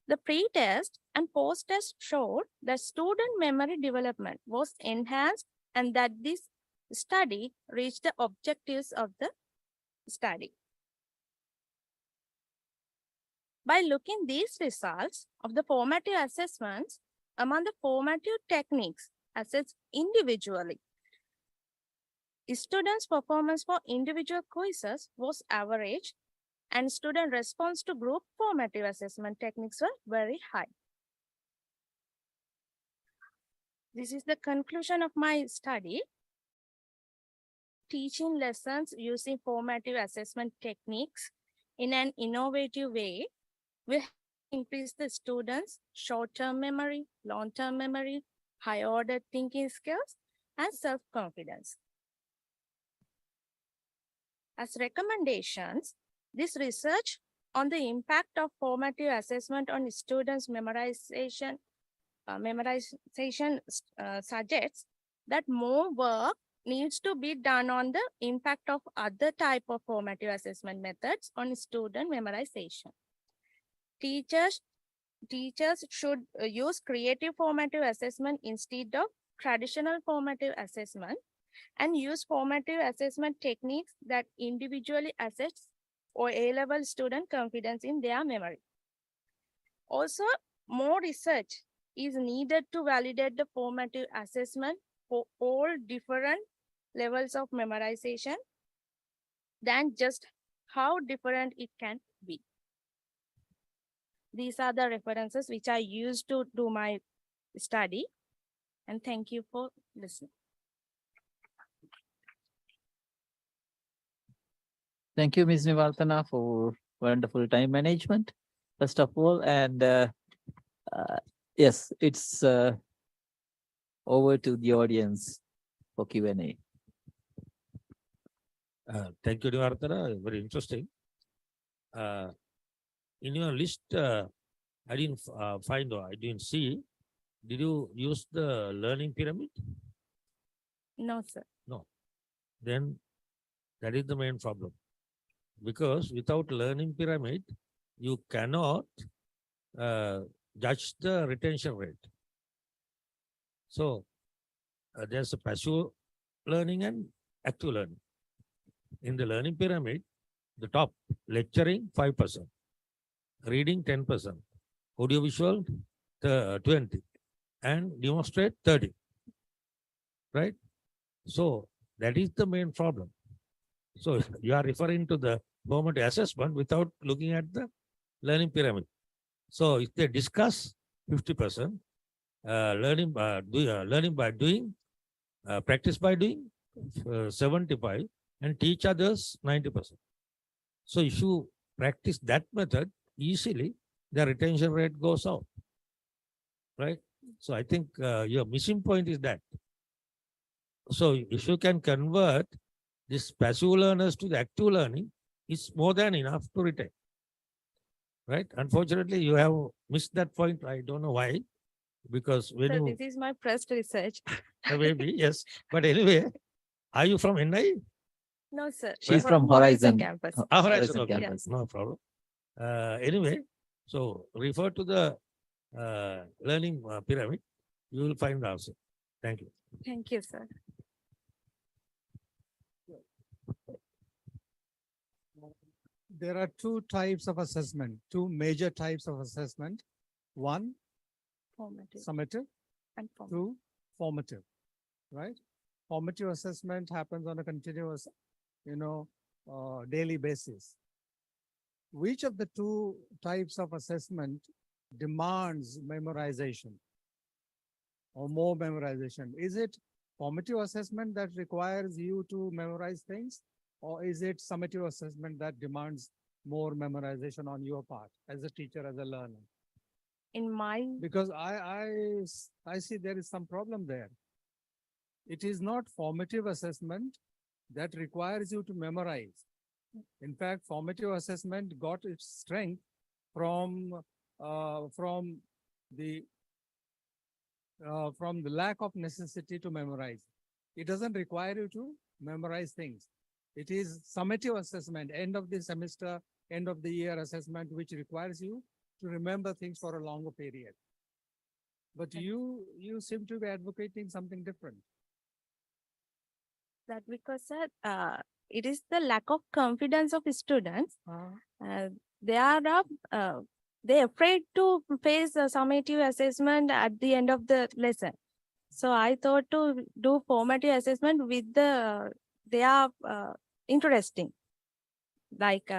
The pre-test and post-test showed that student memory development was enhanced and that this study reached the objectives of the study. By looking these results of the formative assessments, among the formative techniques assessed individually, students' performance for individual quizzes was average and student response to group formative assessment techniques were very high. This is the conclusion of my study. Teaching lessons using formative assessment techniques in an innovative way will increase the students' short-term memory, long-term memory, high-order thinking skills, and self-confidence. As recommendations, this research on the impact of formative assessment on students' memorization suggests that more work needs to be done on the impact of other type of formative assessment methods on student memorization. Teachers should use creative formative assessment instead of traditional formative assessment and use formative assessment techniques that individually assess or A-level student confidence in their memory. Also, more research is needed to validate the formative assessment for all different levels of memorization than just how different it can be. These are the references which I used to do my study. And thank you for listening. Thank you, Ms. Nivartana, for wonderful time management, first of all. And yes, it's over to the audience for Q&A. Thank you, Nivartana. Very interesting. In your list, I didn't find or I didn't see. Did you use the learning pyramid? No, sir. Then that is the main problem. Because without learning pyramid, you cannot judge the retention rate. So there's a passive learning and active learning. In the learning pyramid, the top, lecturing 5%, reading 10%, audiovisual 20, and demonstrate 30. Right? So that is the main problem. So you are referring to the formative assessment without looking at the learning pyramid. So if they discuss 50%, learning by doing, practice by doing 75, and teach others 90%. So if you practice that method easily, the retention rate goes up. Right? So I think your missing point is that. So if you can convert this passive learners to the active learning, it's more than enough to retain. Right? Unfortunately, you have missed that point. I don't know why. Because when So you this is my first research. maybe, yes. But anyway, are you from NI? No, sir. She's from Horizon campus. Horizon, Horizon okay. campus. No problem. Anyway, so refer to the learning pyramid. You will find the answer. Thank you. Thank you, sir. There are two types of assessment, two major types of assessment. One, Formative summative, and formative. two, formative, right? Formative assessment happens on a continuous, daily basis. Which of the two types of assessment demands memorization or more memorization? Is it formative assessment that requires you to memorize things, or is it summative assessment that demands more memorization on your part as a teacher, as a learner? In my Because I see there is some problem there. It is not formative assessment that requires you to memorize. In fact, formative assessment got its strength from the lack of necessity to memorize. It doesn't require you to memorize things. It is summative assessment, end of the semester, end of the year assessment, which requires you to remember things for a longer period. But you seem to be advocating something different. that because sir, it is the lack of confidence of students. They are they're afraid to face a summative assessment at the end of the lesson. So I thought to do formative assessment with they are interesting. Like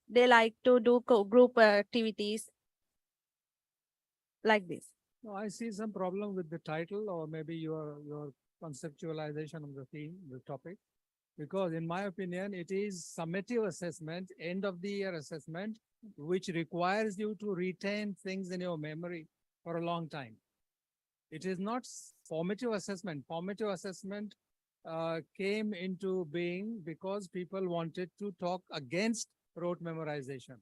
they like to do group activities like this. No, I see some problem with the title, or maybe your conceptualization of the theme, the topic. Because in my opinion, it is summative assessment, end of the year assessment, which requires you to retain things in your memory for a long time. It is not formative assessment. Formative assessment came into being because people wanted to talk against rote memorization.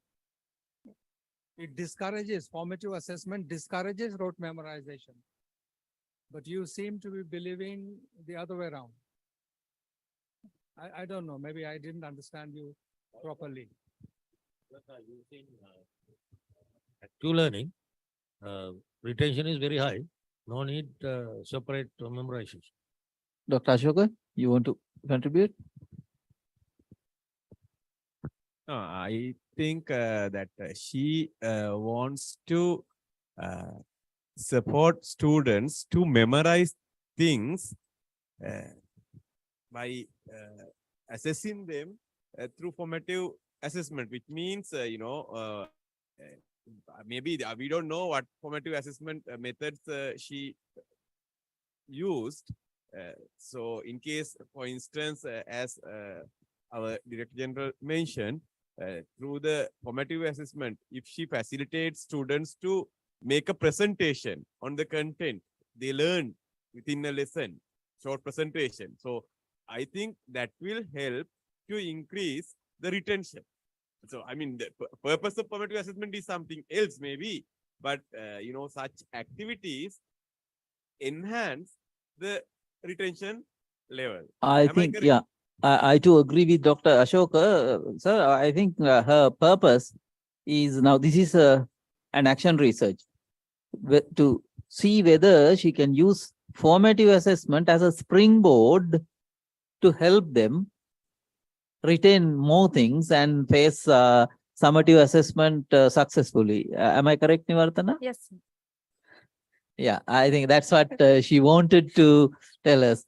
It discourages, formative assessment discourages rote memorization. But you seem to be believing the other way around. I don't know, maybe I didn't understand you properly. Using active learning, retention is very high. No need separate memorization. Dr. Ashoka, you want to contribute? No, I think that she wants to support students to memorize things by assessing them through formative assessment, which means, maybe we don't know what formative assessment methods she used. So in case, for instance, as our Director General mentioned, through the formative assessment, if she facilitates students to make a presentation on the content they learn within a lesson, short presentation. So I think that will help to increase the retention. So, I mean, the purpose of formative assessment is something else maybe, but, such activities enhance the retention level. I Am I think, correct? yeah, I too agree with Dr. Ashoka. Sir, I think her purpose is now, this is an action research to see whether she can use formative assessment as a springboard to help them retain more things and face summative assessment successfully. Am I correct, Nivartana? Yes. Yeah, I think that's what she wanted to tell us.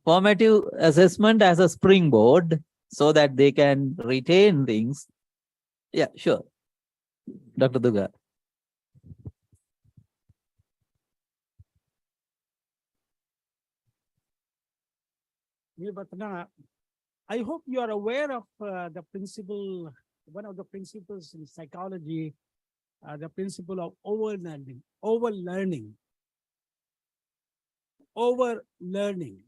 Formative assessment as a springboard so that they can retain things. Yeah, sure. Dr. Duga. Nirbhatana, I hope you are aware of the principle, one of the principles in psychology, the principle of overlearning, overlearning. Overland.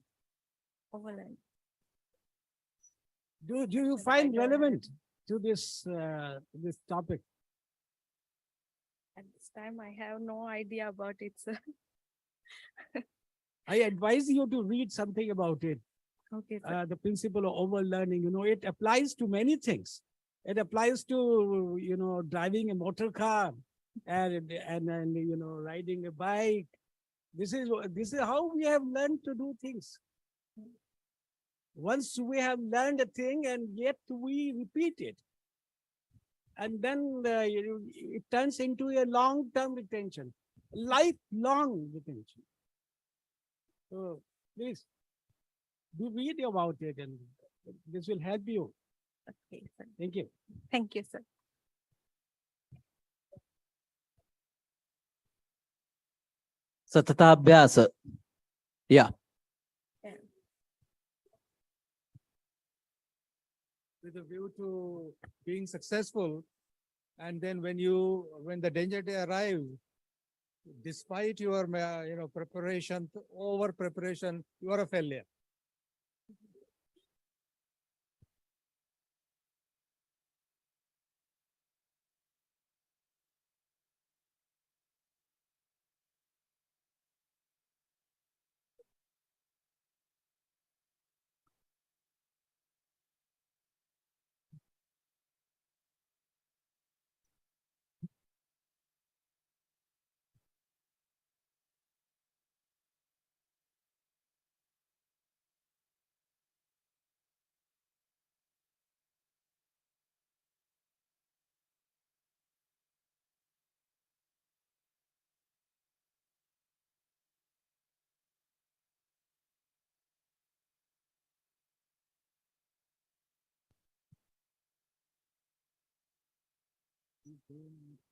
Do you find relevant to this topic? At this time, I have no idea about it, sir. I advise you to read something about it. Okay, sir. The principle of overlearning, it applies to many things. It applies to, driving a motor car and riding a bike. This is how we have learned to do things. Once we have learned a thing and yet we repeat it, and then it turns into a long-term retention, lifelong retention. So please do read about it, and this will help you. Okay, sir. Thank you. Thank you, sir. Satatabhyasa. Yeah. With a view to being successful, and then when the danger day arrives, despite your preparation, over preparation, you are a failure.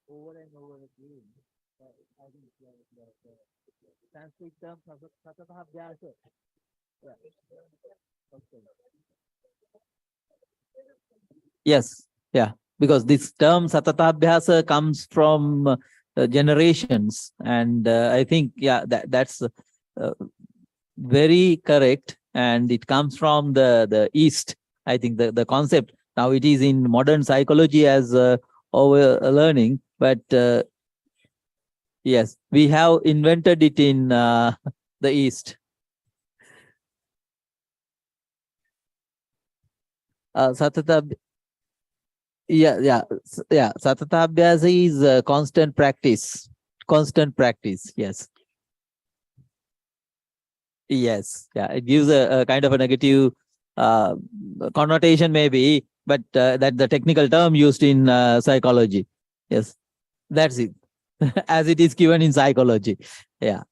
Over and over again. I think the Sanskrit term Satatabhyasa. Yeah. Okay. Yes, yeah, because this term satatabhyasa comes from generations, and I think that's very correct, and it comes from the East. I think the concept now it is in modern psychology as over learning, but yes, we have invented it in the East. Satata, yeah. Satatabhyasa is constant practice. Constant practice. Yes. Yes. Yeah. It gives a kind of a negative uh, connotation, maybe, but that's the technical term used in psychology. Yes. That's it. As it is given in psychology. Yeah.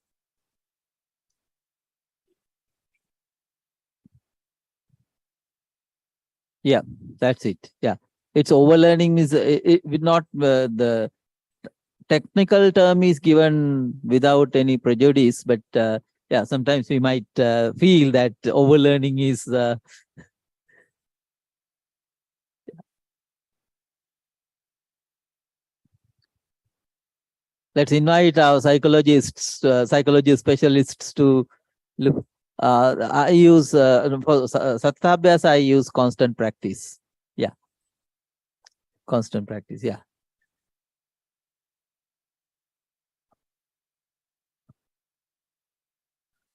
Yeah. That's it. Yeah. It's overlearning is not the technical term is given without any prejudice, but yeah, sometimes we might feel that overlearning is let's invite our psychologists, psychology specialists to look. I use for Satabhyas, I use constant practice. Yeah, constant practice. Yeah.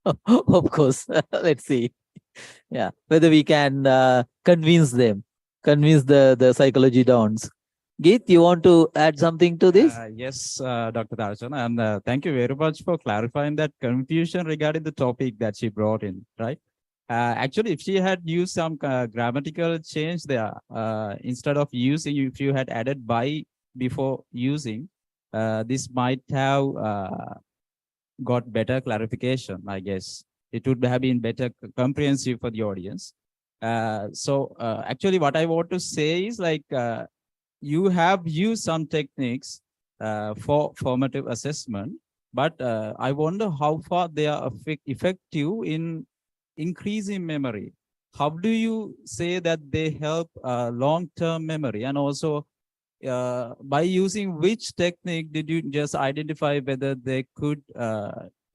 Of course. Let's see. Yeah, whether we can convince them, convince the psychology dons. Geet, you want to add something to this? Yes, Dr. Darshan, and thank you very much for clarifying that confusion regarding the topic that she brought in, right? Actually, if she had used some grammatical change there, instead of using, if you had added by before using, this might have got better clarification, I guess. It would have been better comprehensive for the audience. Actually, what I want to say is like, you have used some techniques for formative assessment, but I wonder how far they are effective in increasing memory. How do you say that they help long-term memory? And also, by using which technique did you just identify whether they could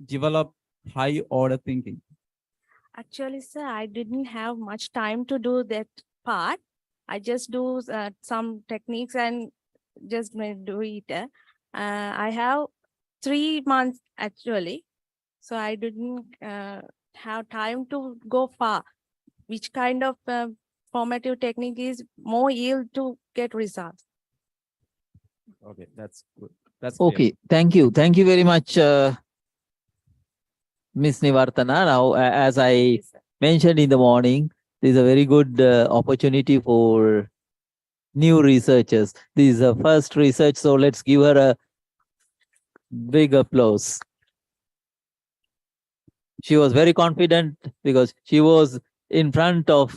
develop high order thinking? Actually, sir, I didn't have much time to do that part. I just do some techniques and just may do it. I have 3 months actually, so I didn't have time to go far. Which kind of formative technique is more yield to get results? Okay, that's good. That's clear. Okay, thank you. Thank you very much, Miss Nivartana. Now, as I Yes, sir. mentioned in the morning, this is a very good opportunity for new researchers. This is her first research, so let's give her a big applause. She was very confident because she was in front of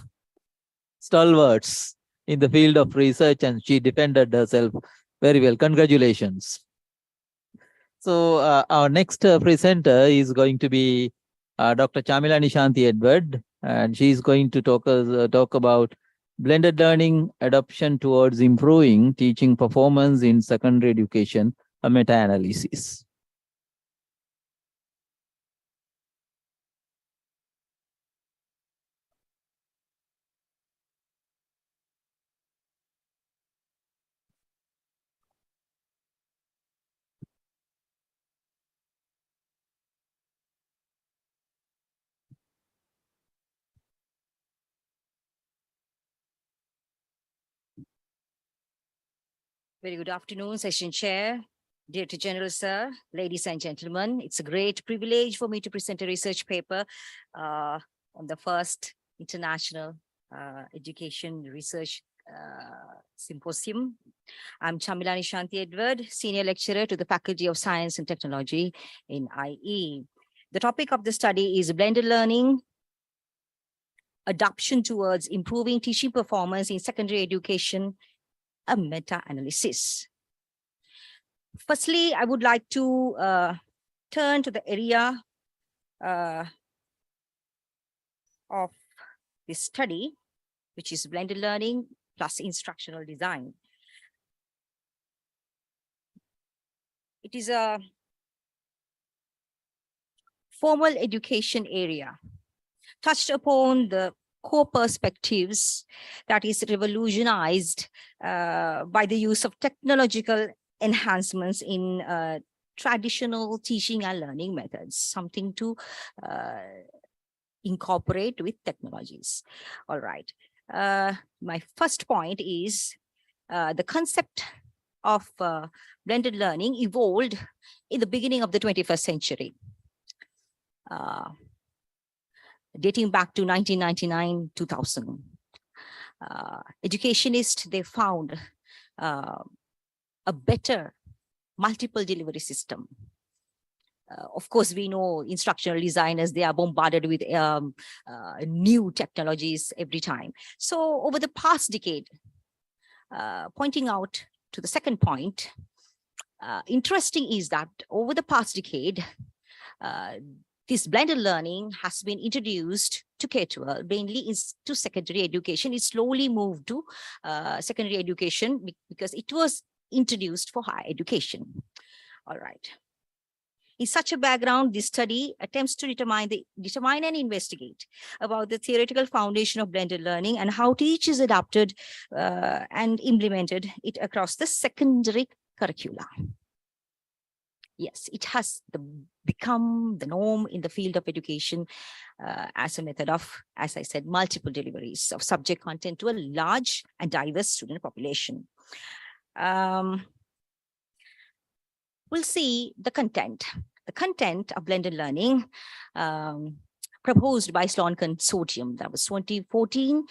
stalwarts in the field of research and she defended herself very well. Congratulations. So our next presenter is going to be Dr. Chamilani Shanti Edward, and she is going to talk about blended learning adoption towards improving teaching performance in secondary education, a meta-analysis. Very good afternoon, Session Chair, Director General, Sir, ladies and gentlemen. It's a great privilege for me to present a research paper on the first International Education Research Symposium. I'm Chamilani Shanti Edward, Senior Lecturer to the Faculty of Science and Technology in IE. The topic of the study is blended learning, adoption towards improving teaching performance in secondary education, a meta-analysis. Firstly, I would like to turn to the area of this study. which is blended learning plus instructional design. It is a formal education area, touched upon the core perspectives that is revolutionized by the use of technological enhancements in traditional teaching and learning methods, something to incorporate with technologies. All right. My first point is the concept of blended learning evolved in the beginning of the 21st century. Dating back to 1999, 2000. Educationists, they found a better multiple delivery system. Of course, we know instructional designers, they are bombarded with new technologies every time. So over the past decade, pointing out to the second point, interesting is that over the past decade, this blended learning has been introduced to K-12, mainly to secondary education. It slowly moved to secondary education because it was introduced for higher education. All right. In such a background, this study attempts to determine and investigate about the theoretical foundation of blended learning and how teachers adapted and implemented it across the secondary curricula. Yes, it has become the norm in the field of education as a method of, as I said, multiple deliveries of subject content to a large and diverse student population. We'll see the content. The content of blended learning proposed by Sloan Consortium, that was 2014,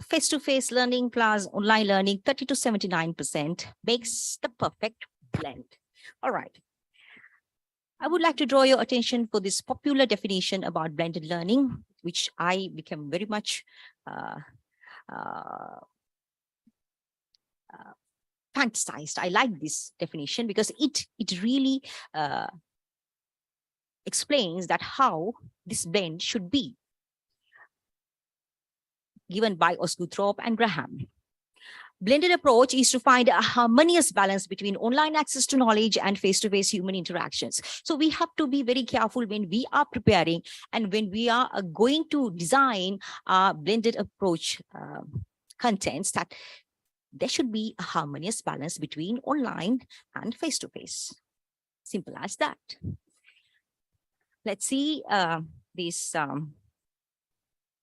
face-to-face learning plus online learning, 30 to 79% makes the perfect blend. All right. I would like to draw your attention for this popular definition about blended learning, which I became very much fantasized. I like this definition because it really explains that how this blend should be, given by Osguthorpe and Graham. Blended approach is to find a harmonious balance between online access to knowledge and face-to-face human interactions. So we have to be very careful when we are preparing and when we are going to design our blended approach contents, that there should be a harmonious balance between online and face-to-face. Simple as that. Let's see this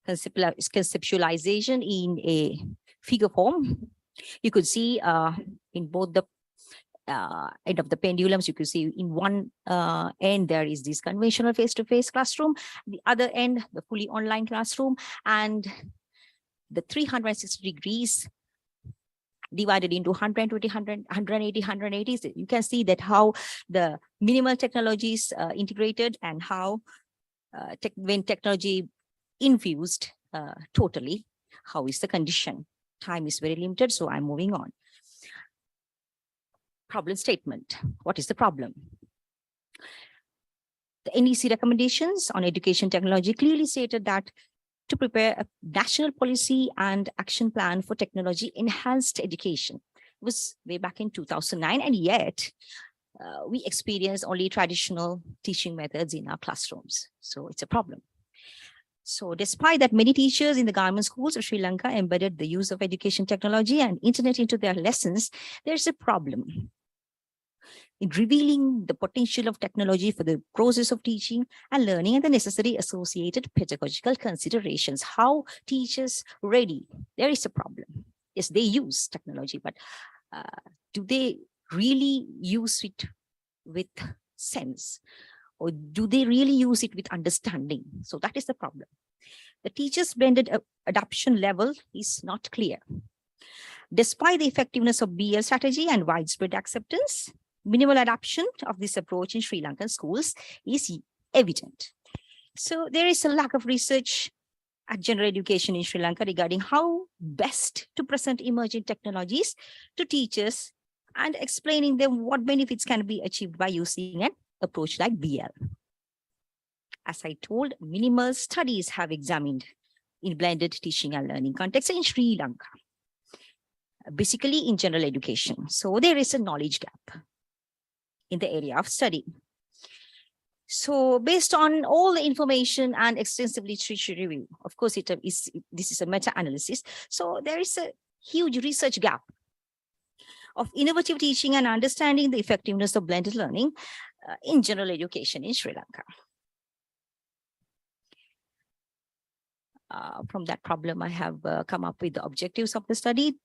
conceptualization in a figure form. You could see in both the end of the pendulums, you could see in one end there is this conventional face-to-face classroom, the other end the fully online classroom, and the 360 degrees divided into 120, 100, 180, 180. You can see that how the minimal technologies integrated and how when technology infused totally, how is the condition? Time is very limited, so I'm moving on. Problem statement. What is the problem? The NEC recommendations on education technology clearly stated that to prepare a national policy and action plan for technology enhanced education. It was way back in 2009, and yet we experience only traditional teaching methods in our classrooms. So it's a problem. So despite that, many teachers in the government schools of Sri Lanka embedded the use of education technology and internet into their lessons, there's a problem in revealing the potential of technology for the process of teaching and learning and the necessary associated pedagogical considerations. How teachers ready? There is a problem. Yes, they use technology, but do they really use it with sense? Or do they really use it with understanding? So that is the problem. The teachers' blended adoption level is not clear. Despite the effectiveness of BL strategy and widespread acceptance, minimal adoption of this approach in Sri Lankan schools is evident. So there is a lack of research at general education in Sri Lanka regarding how best to present emerging technologies to teachers and explaining them what benefits can be achieved by using an approach like BL. As I told, minimal studies have examined in blended teaching and learning context in Sri Lanka, basically in general education. So there is a knowledge gap in the area of study. So based on all the information and extensive literature review, of course, this is a meta-analysis. So there is a huge research gap of innovative teaching and understanding the effectiveness of blended learning in general education in Sri Lanka. From that problem, I have come up with the objectives of the study.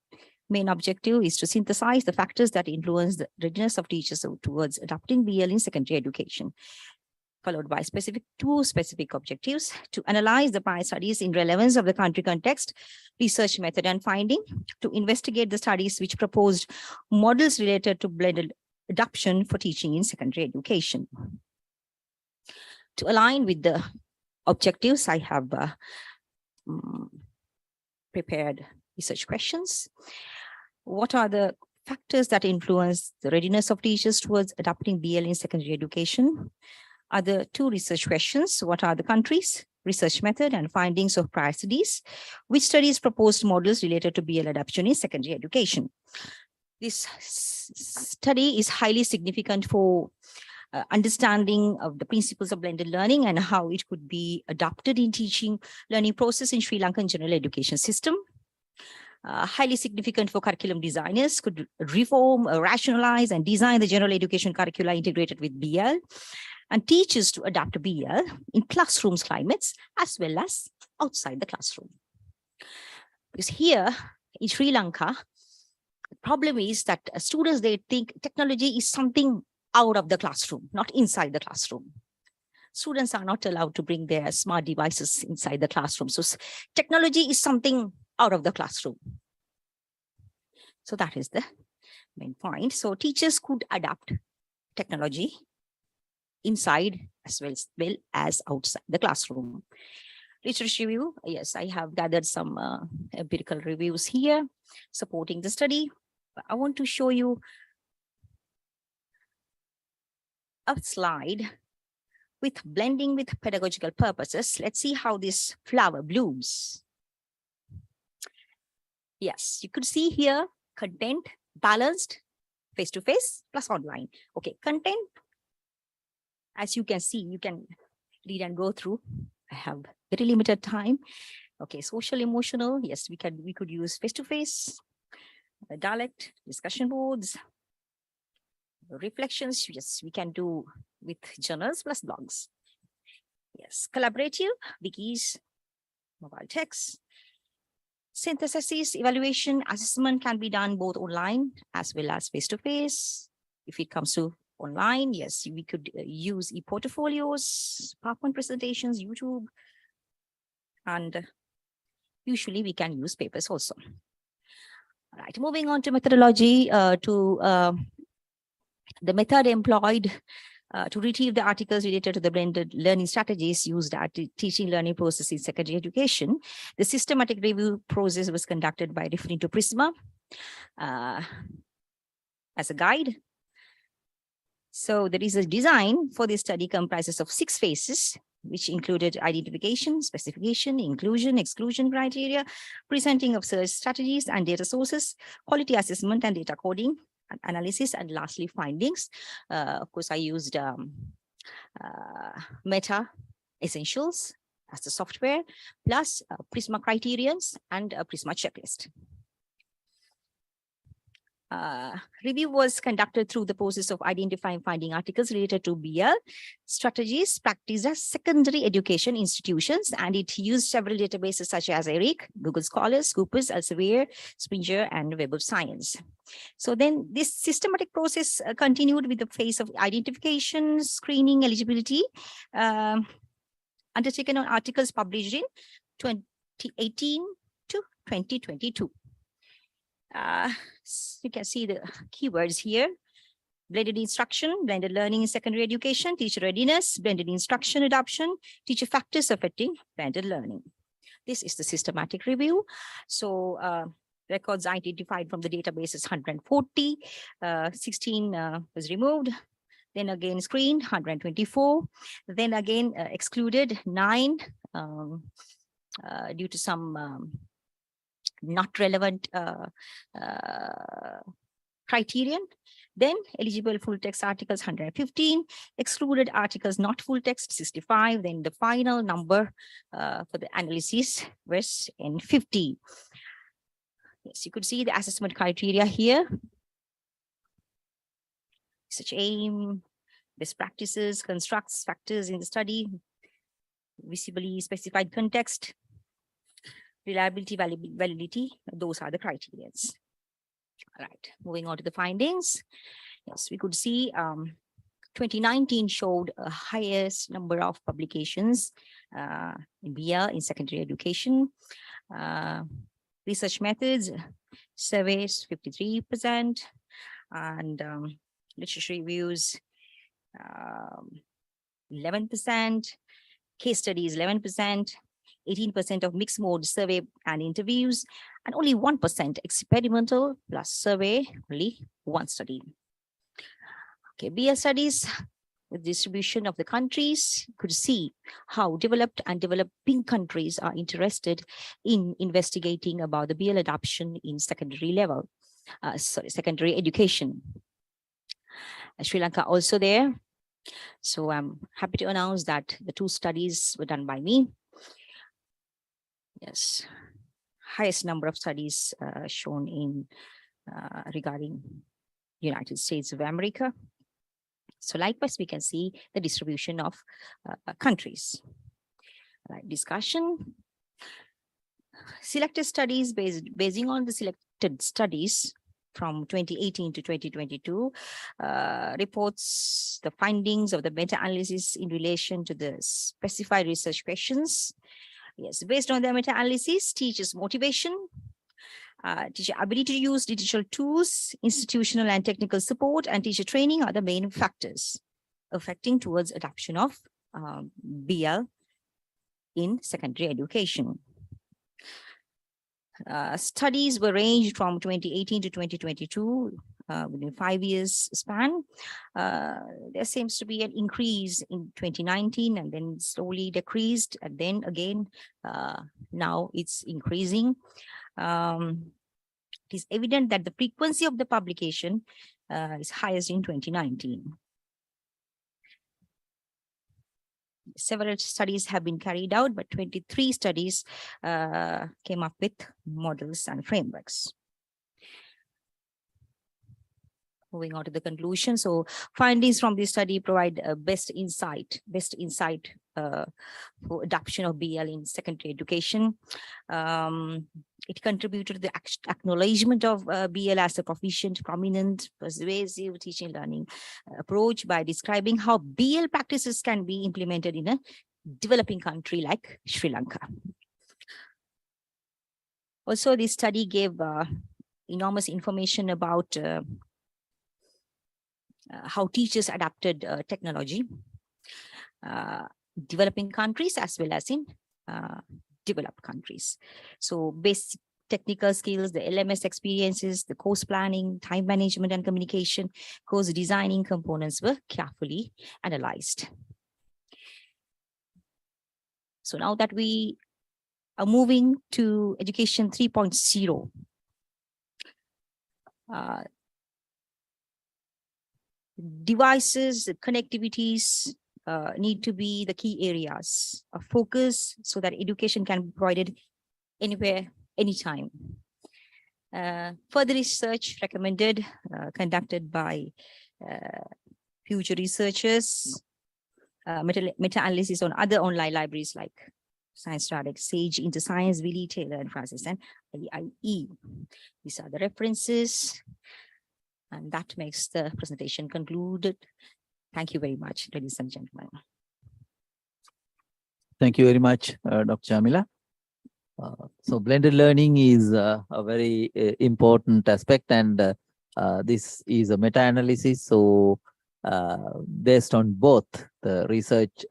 Main objective is to synthesize the factors that influence the readiness of teachers towards adopting BL in secondary education, followed by two specific objectives: to analyze the prior studies in relevance of the country context, research method and finding, to investigate the studies which proposed models related to blended adoption for teaching in secondary education. To align with the objectives, I have prepared research questions. What are the factors that influence the readiness of teachers towards adopting BL in secondary education? Other two research questions: what are the countries, research method and findings of prior studies? Which studies proposed models related to BL adoption in secondary education? This study is highly significant for understanding of the principles of blended learning and how it could be adopted in teaching learning process in Sri Lankan general education system. Highly significant for curriculum designers, could reform, rationalize and design the general education curricula integrated with BL, and teachers to adapt BL in classrooms climates as well as outside the classroom. Because here in Sri Lanka, the problem is that students, they think technology is something out of the classroom, not inside the classroom. Students are not allowed to bring their smart devices inside the classroom. So technology is something out of the classroom. So that is the main point. So teachers could adapt technology inside as well as outside the classroom. Literature review. Yes, I have gathered some empirical reviews here supporting the study. I want to show you a slide with blending with pedagogical purposes. Let's see how this flower blooms. Yes, you could see here content balanced, face-to-face plus online. Okay, content, as you can see, you can read and go through. I have very limited time. Okay, social we could use face-to-face, dialect, discussion boards, reflections. Yes, we can do with journals plus blogs. Yes, collaborative, wikis, mobile text. Synthesis, evaluation, assessment can be done both online as well as face-to-face. If it comes to online, yes, we could use e-portfolios, PowerPoint presentations, YouTube, and usually we can use papers also. All right, moving on to methodology, the method employed to retrieve the articles related to the blended learning strategies used at the teaching learning process in secondary education. The systematic review process was conducted by referring to Prisma as a guide. So there is a design for this study comprises of 6 phases, which included identification, specification, inclusion, exclusion criteria, presenting of search strategies and data sources, quality assessment and data coding, analysis, and lastly findings. Of course, I used Meta Essentials as the software, plus Prisma criterions and a Prisma checklist. Review was conducted through the process of identifying finding articles related to BL strategies practiced as secondary education institutions, and it used several databases such as ERIC, Google Scholars, Scopus, Elsevier, Springer, and Web of Science. So then this systematic process continued with the phase of identification, screening, eligibility, undertaken on articles published in 2018 to 2022. You can see the keywords here: blended instruction, blended learning in secondary education, teacher readiness, blended instruction adoption, teacher factors affecting blended learning. This is the systematic review. So records identified from the database is 140, 16 was removed, then again screened 124, then again excluded 9, due to some not relevant criterion. Then eligible full text articles 115, excluded articles not full text 65. Then the final number for the analysis was N50. Yes, you could see the assessment criteria here. Such aim, best practices, constructs factors in the study, visibly specified context, reliability, validity. Those are the criteria. All right, moving on to the findings. Yes, we could see 2019 showed a highest number of publications in BL in secondary education. Research methods, surveys 53%, and literature reviews 11%, case studies 11%, 18% of mixed mode survey and interviews, and only 1% experimental plus survey, only one study. Okay, BL studies with distribution of the countries, you could see how developed and developing countries are interested in investigating about the BL adoption in secondary level, secondary education. Sri Lanka also there. So I'm happy to announce that the 2 studies were done by me. Yes, highest number of studies shown in regarding United States of America. So likewise, we can see the distribution of countries. Right, discussion. Selected studies basing on the selected studies from 2018 to 2022 reports the findings of the meta-analysis in relation to the specified research questions. Yes, based on the meta-analysis, teachers' motivation, teacher ability to use digital tools, institutional and technical support, and teacher training are the main factors affecting towards adoption of BL in secondary education. Studies were ranged from 2018 to 2022, within 5 years span. There seems to be an increase in 2019 and then slowly decreased, and then again, now it's increasing. It is evident that the frequency of the publication is highest in 2019. Several studies have been carried out, but 23 studies came up with models and frameworks. Moving on to the conclusion. So findings from this study provide best insight for adoption of BL in secondary education. It contributed to the acknowledgement of BL as a proficient, prominent, persuasive teaching learning approach by describing how BL practices can be implemented in a developing country like Sri Lanka. Also, this study gave enormous information about how teachers adapted technology, developing countries as well as in developed countries. So basic technical skills, the LMS experiences, the course planning, time management and communication, course designing components were carefully analyzed. So now that we are moving to education 3.0, devices, connectivities need to be the key areas of focus so that education can be provided anywhere, anytime. Further research recommended, conducted by future researchers, meta-analysis on other online libraries like Science Direct, Sage, InterScience, Willie, Taylor, and Francis, and IIE. These are the references. And that makes the presentation concluded. Thank you very much, ladies and gentlemen. Thank you very much, Dr. Shamila. So blended learning is a very important aspect, and this is a meta-analysis. So based on both the research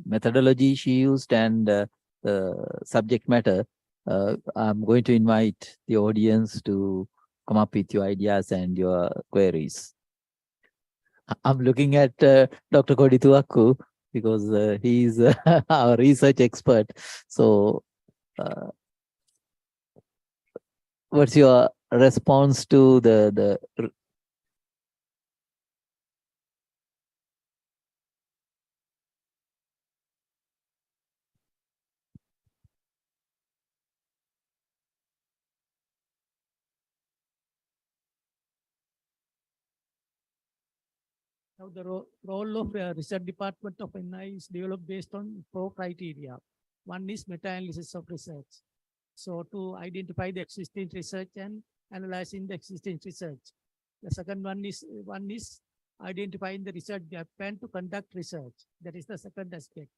methodology she used and the subject matter, I'm going to invite the audience to come up with your ideas and your queries. I'm looking at Dr. Kodituaku because he's our research expert. So what's your response to the Now, the role of research department of NI is developed based on four criteria. One is meta-analysis of research. So to identify the existing research and analyzing the existing research. The second one is identifying the research gap and to conduct research. That is the second aspect.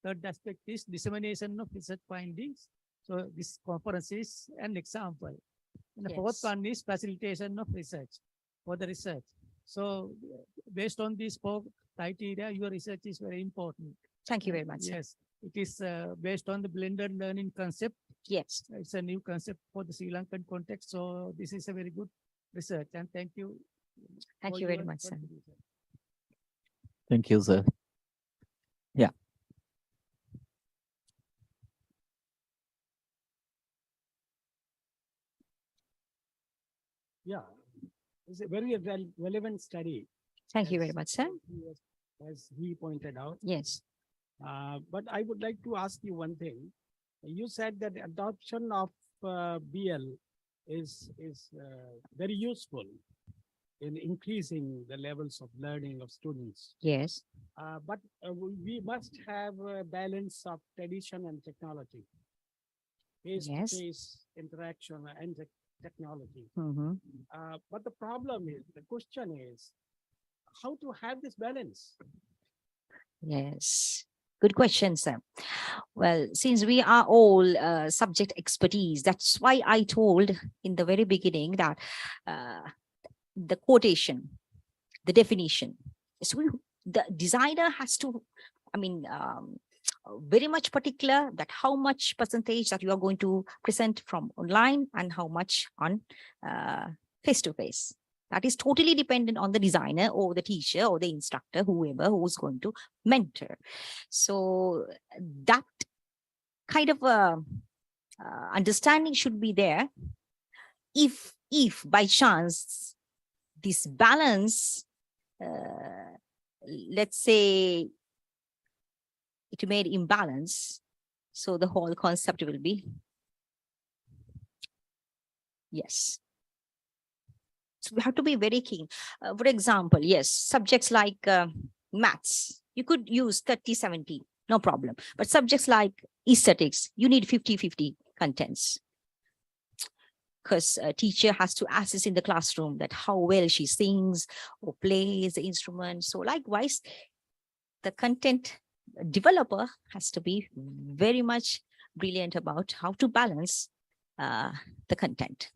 Third aspect is dissemination of research findings. So this conference is an example. And the fourth Yes. one is facilitation of research for the research. So based on these four criteria, your research is very important. Thank you very much, sir. Yes, it is based on the blended learning concept. Yes. It's a new concept for the Sri Lankan context. So this is a very good research, and thank you. Thank for you very your much, sir. contribution. Thank you, sir. Yeah. Yeah, it's a very relevant study. Thank you very as- much, sir. As he pointed out. Yes. But I would like to ask you one thing. You said that adoption of BL is very useful in increasing the levels of learning of students. Yes. But we must have a balance of tradition and technology. Yes. Face-to-face interaction and technology. Mhm. But the question is, how to have this balance? Yes. Good question, sir. Well, since we are all subject expertise, that's why I told in the very beginning that the quotation, the definition. So the designer has to, very much particular that how much percentage that you are going to present from online and how much on face-to-face. That is totally dependent on the designer or the teacher or the instructor, whoever who's going to mentor. So that kind of understanding should be there. If by chance this balance, let's say it made imbalance, so the whole concept will be, yes. So we have to be very keen. For example, yes, subjects like maths, you could use 30-70, no problem. But subjects like aesthetics, you need 50-50 contents. Because a teacher has to assess in the classroom that how well she sings or plays the instrument. So likewise, the content developer has to be very much brilliant about how to balance the content.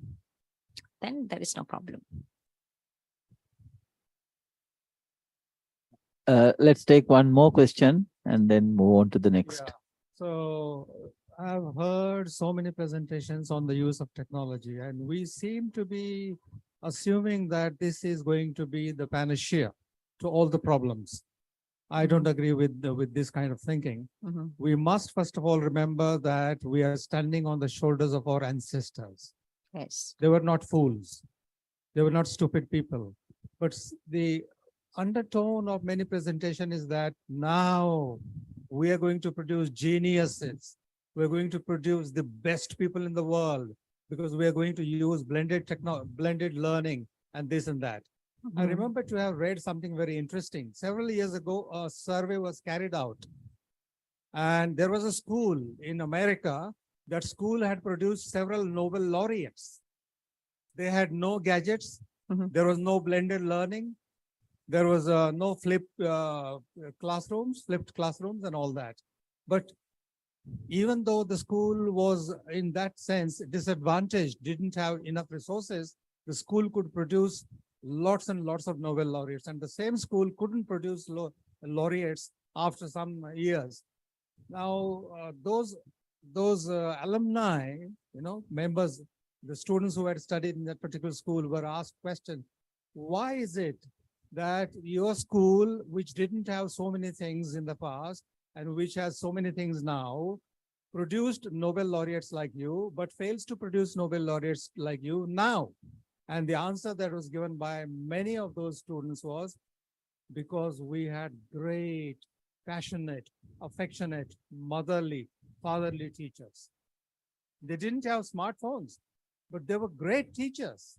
Then there is no problem. Let's take one more question and then move on to the next. Yeah. So I've heard so many presentations on the use of technology, and we seem to be assuming that this is going to be the panacea to all the problems. I don't agree with this kind of thinking. Mhm. We must first of all remember that we are standing on the shoulders of our ancestors. Yes. They were not fools. They were not stupid people. But the undertone of many presentation is that now we are going to produce geniuses. We're going to produce the best people in the world because we are going to use blended learning and this and that. I Mhm. remember to have read something very interesting. Several years ago, a survey was carried out. And there was a school in America. That school had produced several Nobel laureates. They had no gadgets. Mhm. There was no blended learning. There was no flipped classrooms and all that. But even though the school was in that sense disadvantaged, didn't have enough resources, the school could produce lots and lots of Nobel laureates. And the same school couldn't produce laureates after some years. Now, those alumni, members, the students who had studied in that particular school were asked question, why is it that your school, which didn't have so many things in the past and which has so many things now, produced Nobel laureates like you, but fails to produce Nobel laureates like you now? And the answer that was given by many of those students was because we had great, passionate, affectionate, motherly, fatherly teachers. They didn't have smartphones, but they were great teachers,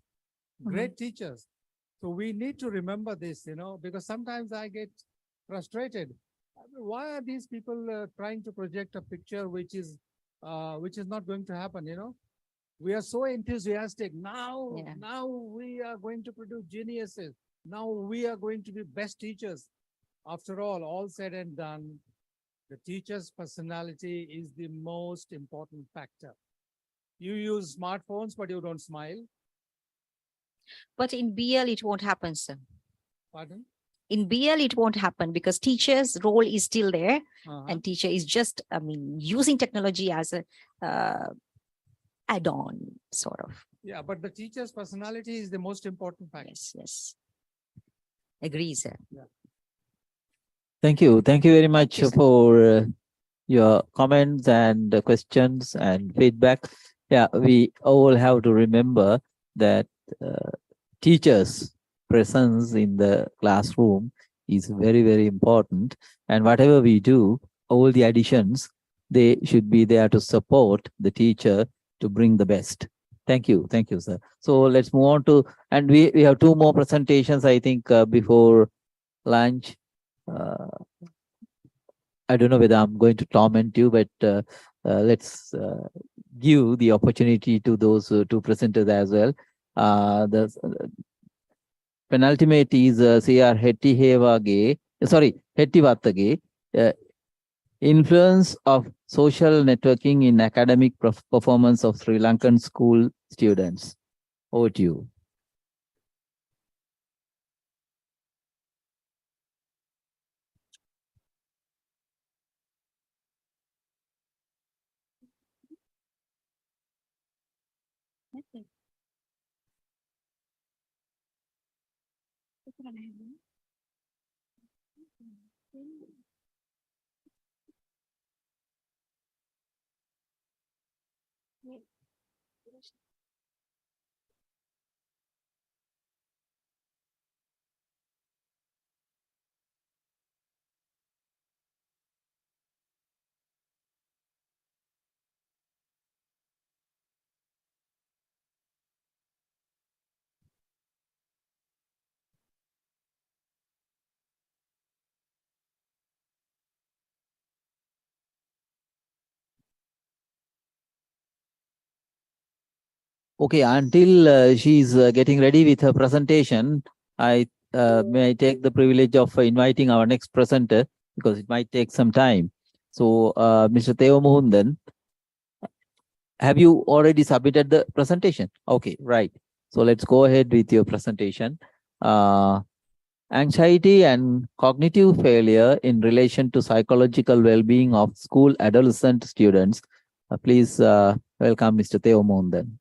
great teachers. So we need to remember this, because sometimes I get frustrated. Why are these people trying to project a picture which is not going to happen? We are so enthusiastic now. Yeah. Now we are going to produce geniuses. Now we are going to be best teachers. After all said and done, the teacher's personality is the most important factor. You use smartphones, but you don't smile. But in BL, it won't happen, sir. Pardon? In BL, it won't happen because teacher's role is still there, Uh-huh. and teacher is just, using technology as a add-on, sort of. Yeah, but the teacher's personality is the most important factor. Yes. Agree, sir. Thank you. Thank you very much you, sir. for your comments and questions and feedback. Yeah, we all have to remember that teachers' presence in the classroom is very, very important. And whatever we do, all the additions, they should be there to support the teacher to bring the best. Thank you. Thank you, sir. So let's move on to, and we have two more presentations, I think, before lunch. I don't know whether I'm going to torment you, but let's give the opportunity to those two presenters as well. The penultimate is CR Hettivattage, influence of social networking in academic performance of Sri Lankan school students. Over to you. Okay, until she's getting ready with her presentation, I may I take the privilege of inviting our next presenter because it might take some time. So, Mr. Theo Mohundan, have you already submitted the presentation? Okay, right. So let's go ahead with your presentation. Anxiety and cognitive failure in relation to psychological well-being of school adolescent students. Please welcome Mr. Theo Mohundan.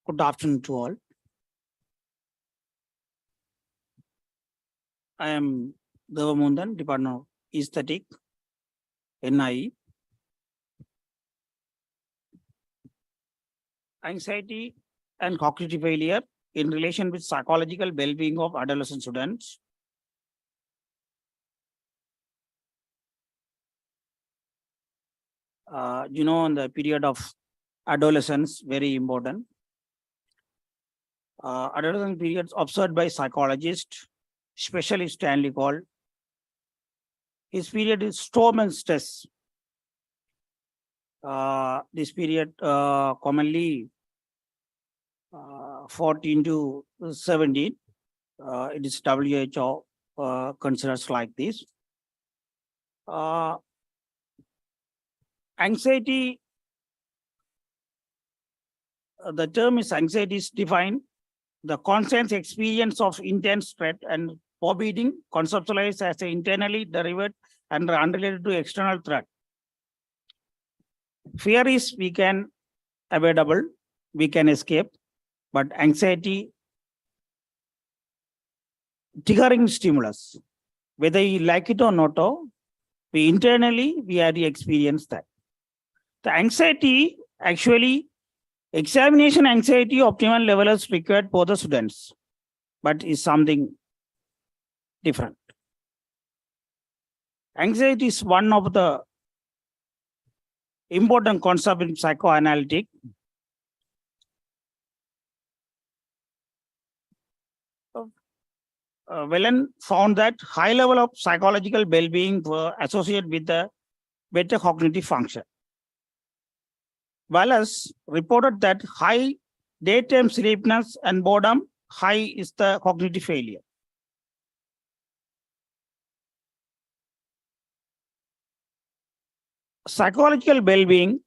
Good afternoon to all. I am Deva Mundan, Department of Aesthetic, NIE. Anxiety and cognitive failure in relation with psychological well-being of adolescent students. In the period of adolescence, very important. Adolescent periods observed by psychologists, especially Stanley Cole, His period is storm and stress. This period commonly 14 to 17. It is WHO considers like this. Anxiety, the term is anxiety is defined the conscious experience of intense threat and forbidding conceptualized as an internally derived and unrelated to external threat. Fear is we can avoidable, we can escape, but anxiety triggering stimulus, whether you like it or not, we internally we have to experience that. The anxiety actually examination anxiety optimal level is required for the students, but is something different. Anxiety is one of the important concept in psychoanalytic. Wellen found that high level of psychological well-being were associated with the better cognitive function. Wallace reported that high daytime sleepiness and boredom high is the cognitive failure. Psychological well-being,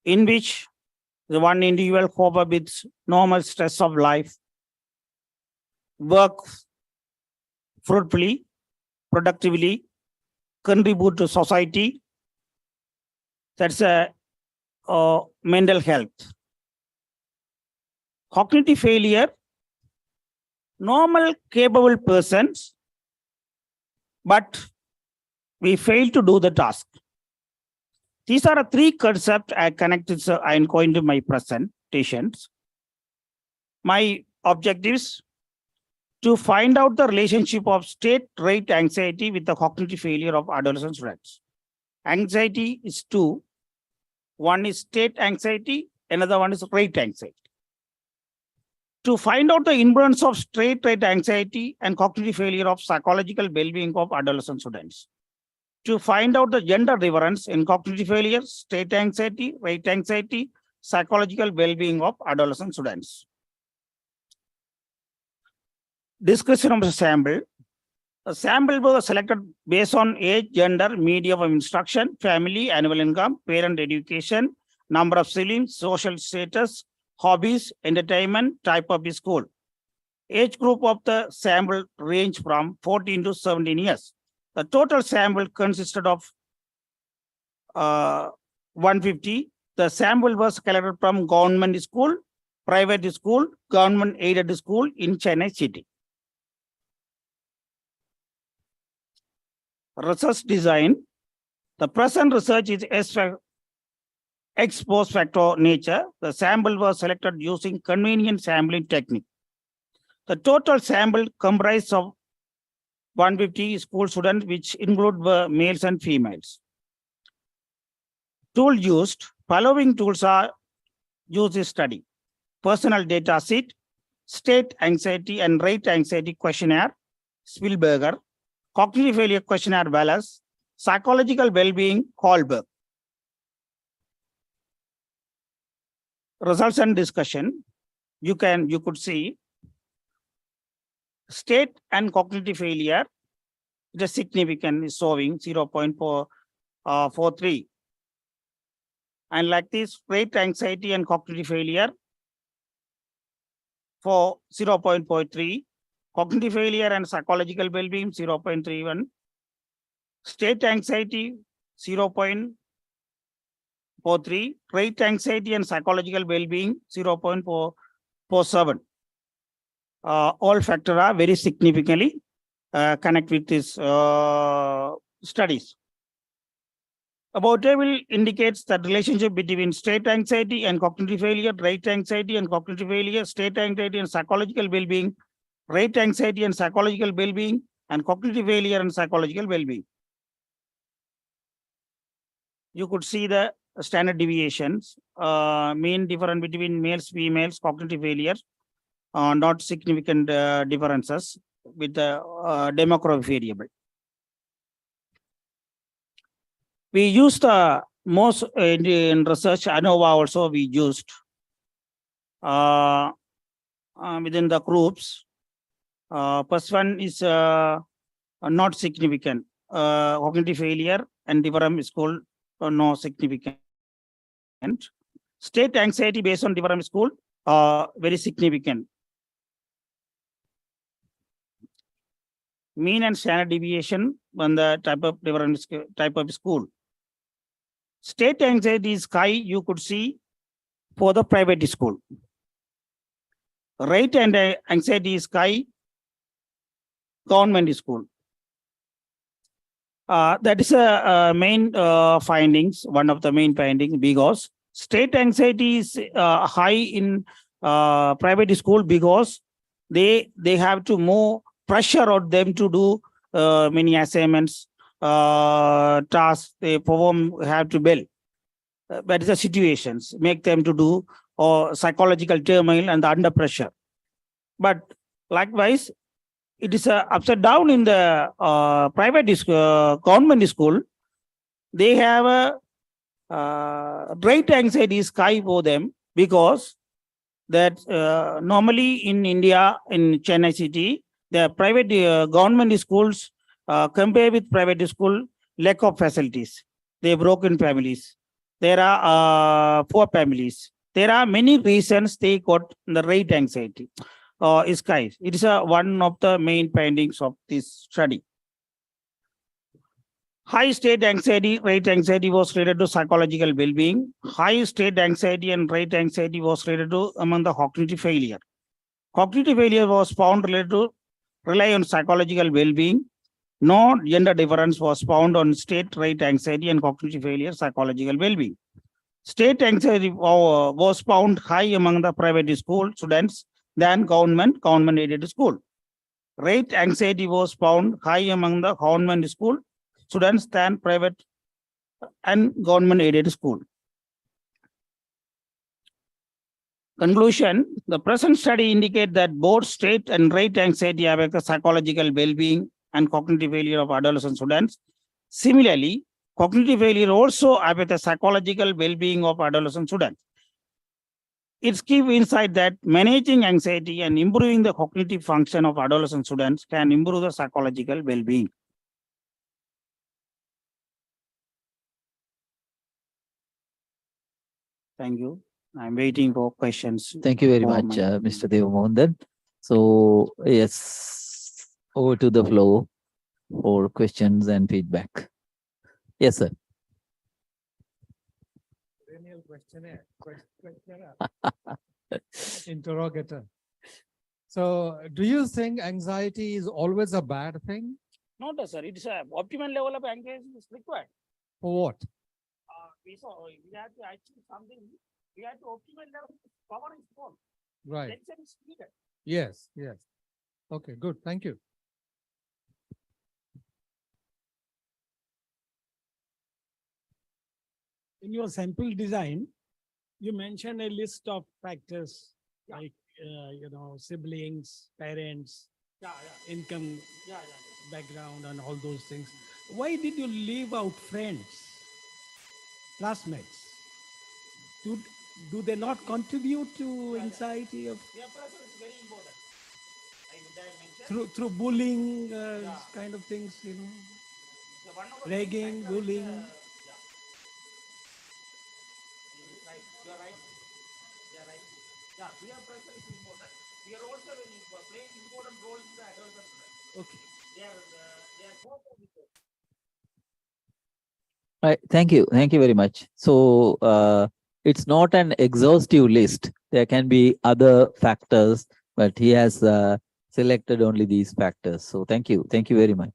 in which the one individual cope with normal stress of life, work fruitfully, productively, contribute to society. That's a mental health. Cognitive failure, normal capable persons, but we fail to do the task. These are the three concepts I connected, so I am going to my presentations. My objectives to find out the relationship of state rate anxiety with the cognitive failure of adolescent students. Anxiety is two. One is state anxiety, another one is rate anxiety. To find out the influence of state rate anxiety and cognitive failure of psychological well-being of adolescent students. To find out the gender difference in cognitive failure, state anxiety, rate anxiety, psychological well-being of adolescent students. Description of the sample. A sample was selected based on age, gender, medium of instruction, family, annual income, parent education, number of siblings, social status, hobbies, entertainment, type of school. Age group of the sample range from 14 to 17 years. The total sample consisted of 150. The sample was collected from government school, private school, government aided school in Chennai city. Research design. The present research is ex post facto nature. The sample was selected using convenient sampling technique. The total sample comprised of 150 school students, which include males and females. Tool used. Following tools are used in study. Personal data sheet, state anxiety and rate anxiety questionnaire, Spielberger, cognitive failure questionnaire, Wallace, psychological well-being, Kohlberg. Results and discussion. You could see state and cognitive failure, it is significant, is showing 0.43. And like this, rate anxiety and cognitive failure for 0.43, cognitive failure and psychological well-being 0.31, state anxiety 0.43, rate anxiety and psychological well-being 0.47. All factors are very significantly connect with these studies. About table indicates that relationship between state anxiety and cognitive failure, rate anxiety and cognitive failure, state anxiety and psychological well-being, rate anxiety and psychological well-being, and cognitive failure and psychological well-being. You could see the standard deviations, mean difference between males, females, cognitive failure, not significant differences with the demographic variable. We used most in research, ANOVA also we used within the groups. First one is not significant. Cognitive failure and different school no significant. State anxiety based on different school very significant. Mean and standard deviation on the type of school. State anxiety is high, you could see for the private school. Rate and anxiety is high, government school. That is a main findings, one of the main findings, because state anxiety is high in private school because they have to more pressure on them to do many assignments, tasks they perform have to build. That is the situations make them to do or psychological turmoil and under pressure. But likewise, it is upside down in the private government school. They have a great anxiety is high for them because that normally in India, in Chennai city, the private government schools compare with private school, lack of facilities. They broken families. There are poor families. There are many reasons they got the rate anxiety. Is high. It is one of the main findings of this study. High state anxiety, rate anxiety was related to psychological well-being. High state anxiety and rate anxiety was related to among the cognitive failure. Cognitive failure was found related to rely on psychological well-being. No gender difference was found on state rate anxiety and cognitive failure, psychological well-being. State anxiety was found high among the private school students than government aided school. Rate anxiety was found high among the government school students than private and government aided school. Conclusion, the present study indicate that both state and rate anxiety affect the psychological well-being and cognitive failure of adolescent students. Similarly, cognitive failure also affect the psychological well-being of adolescent students. It's give insight that managing anxiety and improving the cognitive function of adolescent students can improve the psychological well-being. Thank you. I'm waiting for questions. Thank you very for much, my- Mr. Devamohandan. So, yes, over to the floor for questions and feedback. Yes, sir. Perennial questionnaire. Interrogator. So, do you think anxiety is always a bad thing? Not sir. It's a optimal level of anxiety is required. For what? We have to achieve something. We have to optimal level. Power is small. Right. Tension is needed. Yes, yes. Okay, good. Thank you. In your sample design, you mentioned a list of factors like, siblings, parents, income, background, and all those things. Why did you leave out friends, classmates? Do they not contribute to anxiety of Peer pressure is very important. Like I mentioned, through bullying kind of things, the one of the ragging, factor is, bullying? Right, you're right. You're right. Yeah, peer pressure is important. Peer also play important role in the adolescent students. Okay. They are both of it. Right. Thank you. Thank you very much. So, it's not an exhaustive list. There can be other factors, but he has selected only these factors. So, thank you. Thank you very much.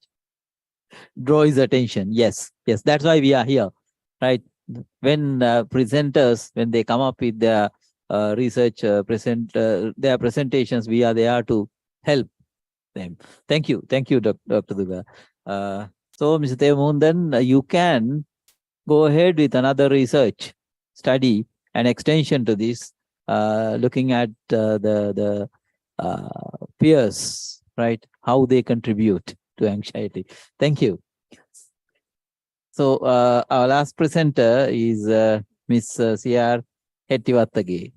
Draw his attention. Yes. Yes. That's why we are here. Right. When presenters, when they come up with their research, their presentations, we are there to help them. Thank you. Thank you, Dr. Duga. So, Mr. Devamohandan, you can go ahead with another research study and extension to this, looking at the peers, right? How they contribute to anxiety. Thank you. So our last presenter is Miss C.R. Hettivattage.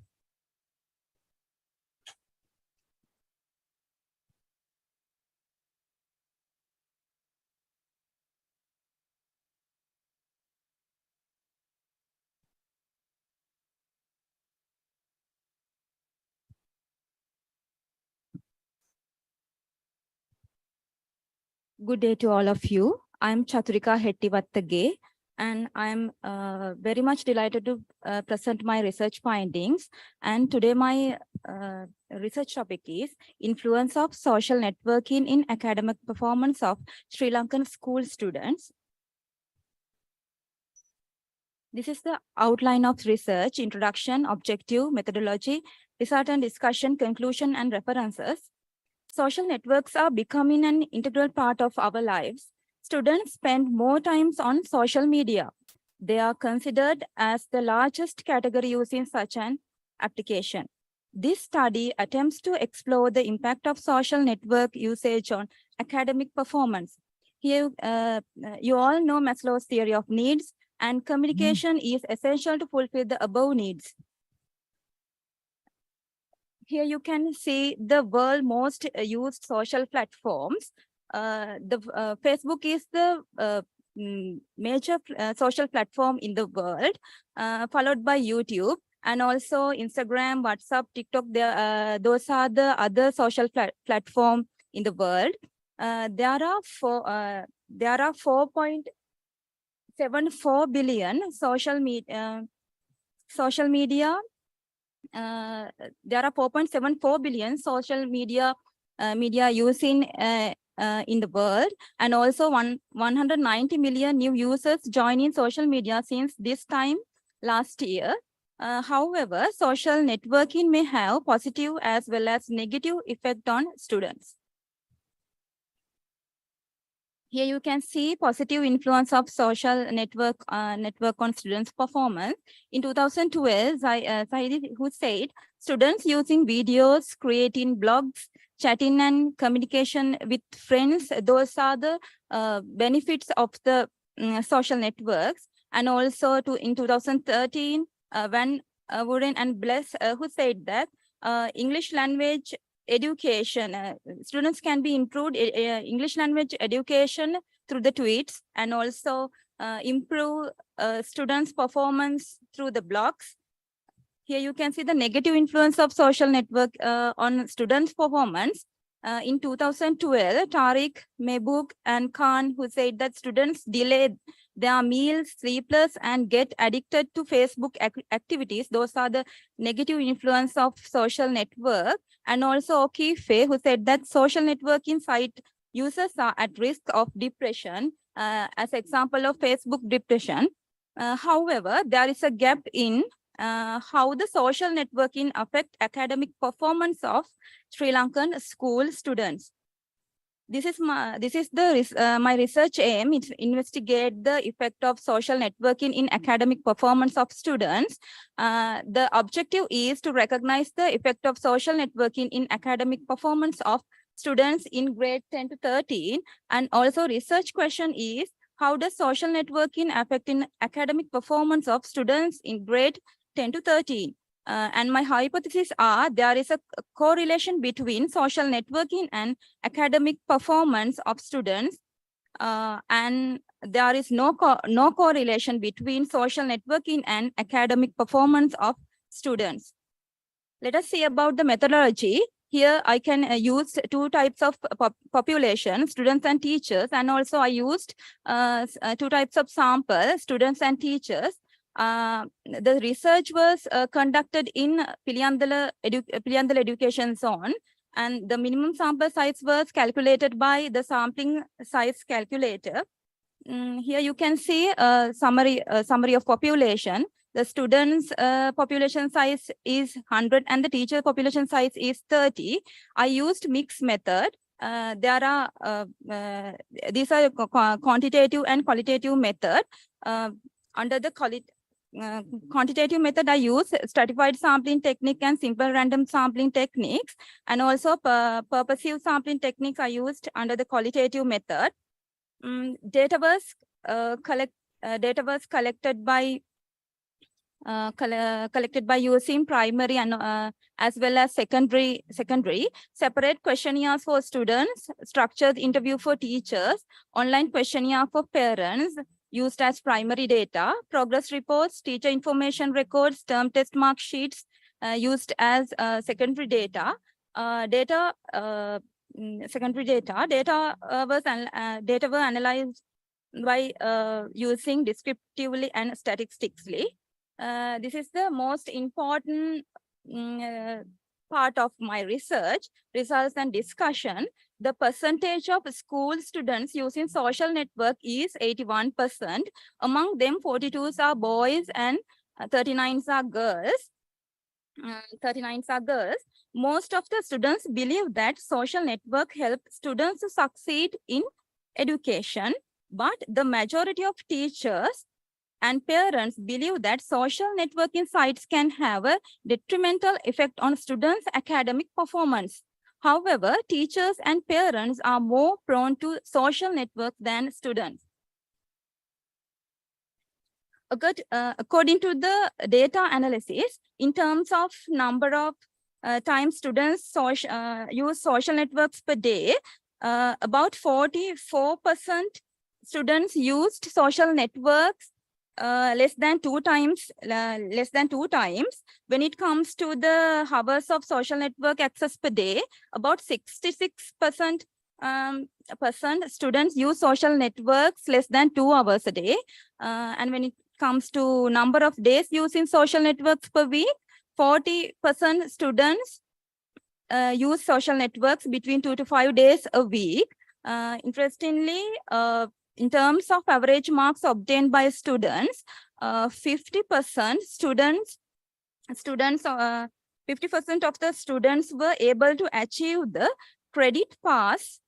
Good day to all of you. I'm Chaturika Hettivattage, and I'm very much delighted to present my research findings. And today my research topic is influence of social networking in academic performance of Sri Lankan school students. This is the outline of research: introduction, objective, methodology, result and discussion, conclusion, and references. Social networks are becoming an integral part of our lives. Students spend more time on social media. They are considered as the largest category using such an application. This study attempts to explore the impact of social network usage on academic performance. Here, you all know Maslow's theory of needs, and communication is essential to fulfill the above needs. Here you can see the world most used social platforms. Facebook is the major social platform in the world, followed by YouTube, and also Instagram, WhatsApp, TikTok. Those are the other social platform in the world. There are 4.74 billion social media. There are 4.74 billion social media using in the world, and also 190 million new users joining social media since this time last year. However, social networking may have positive as well as negative effect on students. Here you can see positive influence of social network on students' performance. In 2012, Zahidi, who said students using videos, creating blogs, chatting and communication with friends, those are the benefits of the social networks. And also in 2013, when Warren and Bless, who said that English language education, students can be improved English language education through the tweets, and also improve students' performance through the blogs. Here you can see the negative influence of social network on students' performance. In 2012, Tariq, Mehboob, and Khan, who said that students delay their meals, sleepless, and get addicted to Facebook activities. Those are the negative influence of social network. And also O'Keefe, who said that social networking site users are at risk of depression, as example of Facebook depression. However, there is a gap in how the social networking affect academic performance of Sri Lankan school students. This is my research aim. It's investigate the effect of social networking in academic performance of students. The objective is to recognize the effect of social networking in academic performance of students in grade 10 to 13. And also research question is, how does social networking affect in academic performance of students in grade 10 to 13? And my hypotheses are there is a correlation between social networking and academic performance of students, and there is no correlation between social networking and academic performance of students. Let us see about the methodology. Here I can use two types of population, students and teachers, and also I used two types of sample, students and teachers. The research was conducted in Piliyandala Education Zone, and the minimum sample size was calculated by the sampling size calculator. Here you can see a summary of population. The students' population size is 100 and the teacher population size is 30. I used mixed method. There are these are quantitative and qualitative method. Under the quantitative method, I use stratified sampling technique and simple random sampling techniques, and also purposive sampling techniques I used under the qualitative method. Data was data was collected by using primary and as well as secondary separate questionnaires for students, structured interview for teachers, online questionnaire for parents used as primary data, progress reports, teacher information records, term test mark sheets used as secondary data. Secondary data were analyzed by using descriptively and statistically. This is the most important part of my research, results and discussion. The percentage of school students using social network is 81%. Among them, 42s are boys and 39s are girls. 39s are girls. Most of the students believe that social network help students to succeed in education, but the majority of teachers and parents believe that social networking sites can have a detrimental effect on students' academic performance. However, teachers and parents are more prone to social networks than students. According to the data analysis, in terms of number of times students use social networks per day, about 44% students used social networks less than two times. When it comes to the hours of social network access per day, about 66% students use social networks less than 2 hours a day. And when it comes to number of days using social networks per week, 40% students use social networks between 2 to 5 days a week. Interestingly, in terms of average marks obtained by students, 50% of the students were able to achieve the credit pass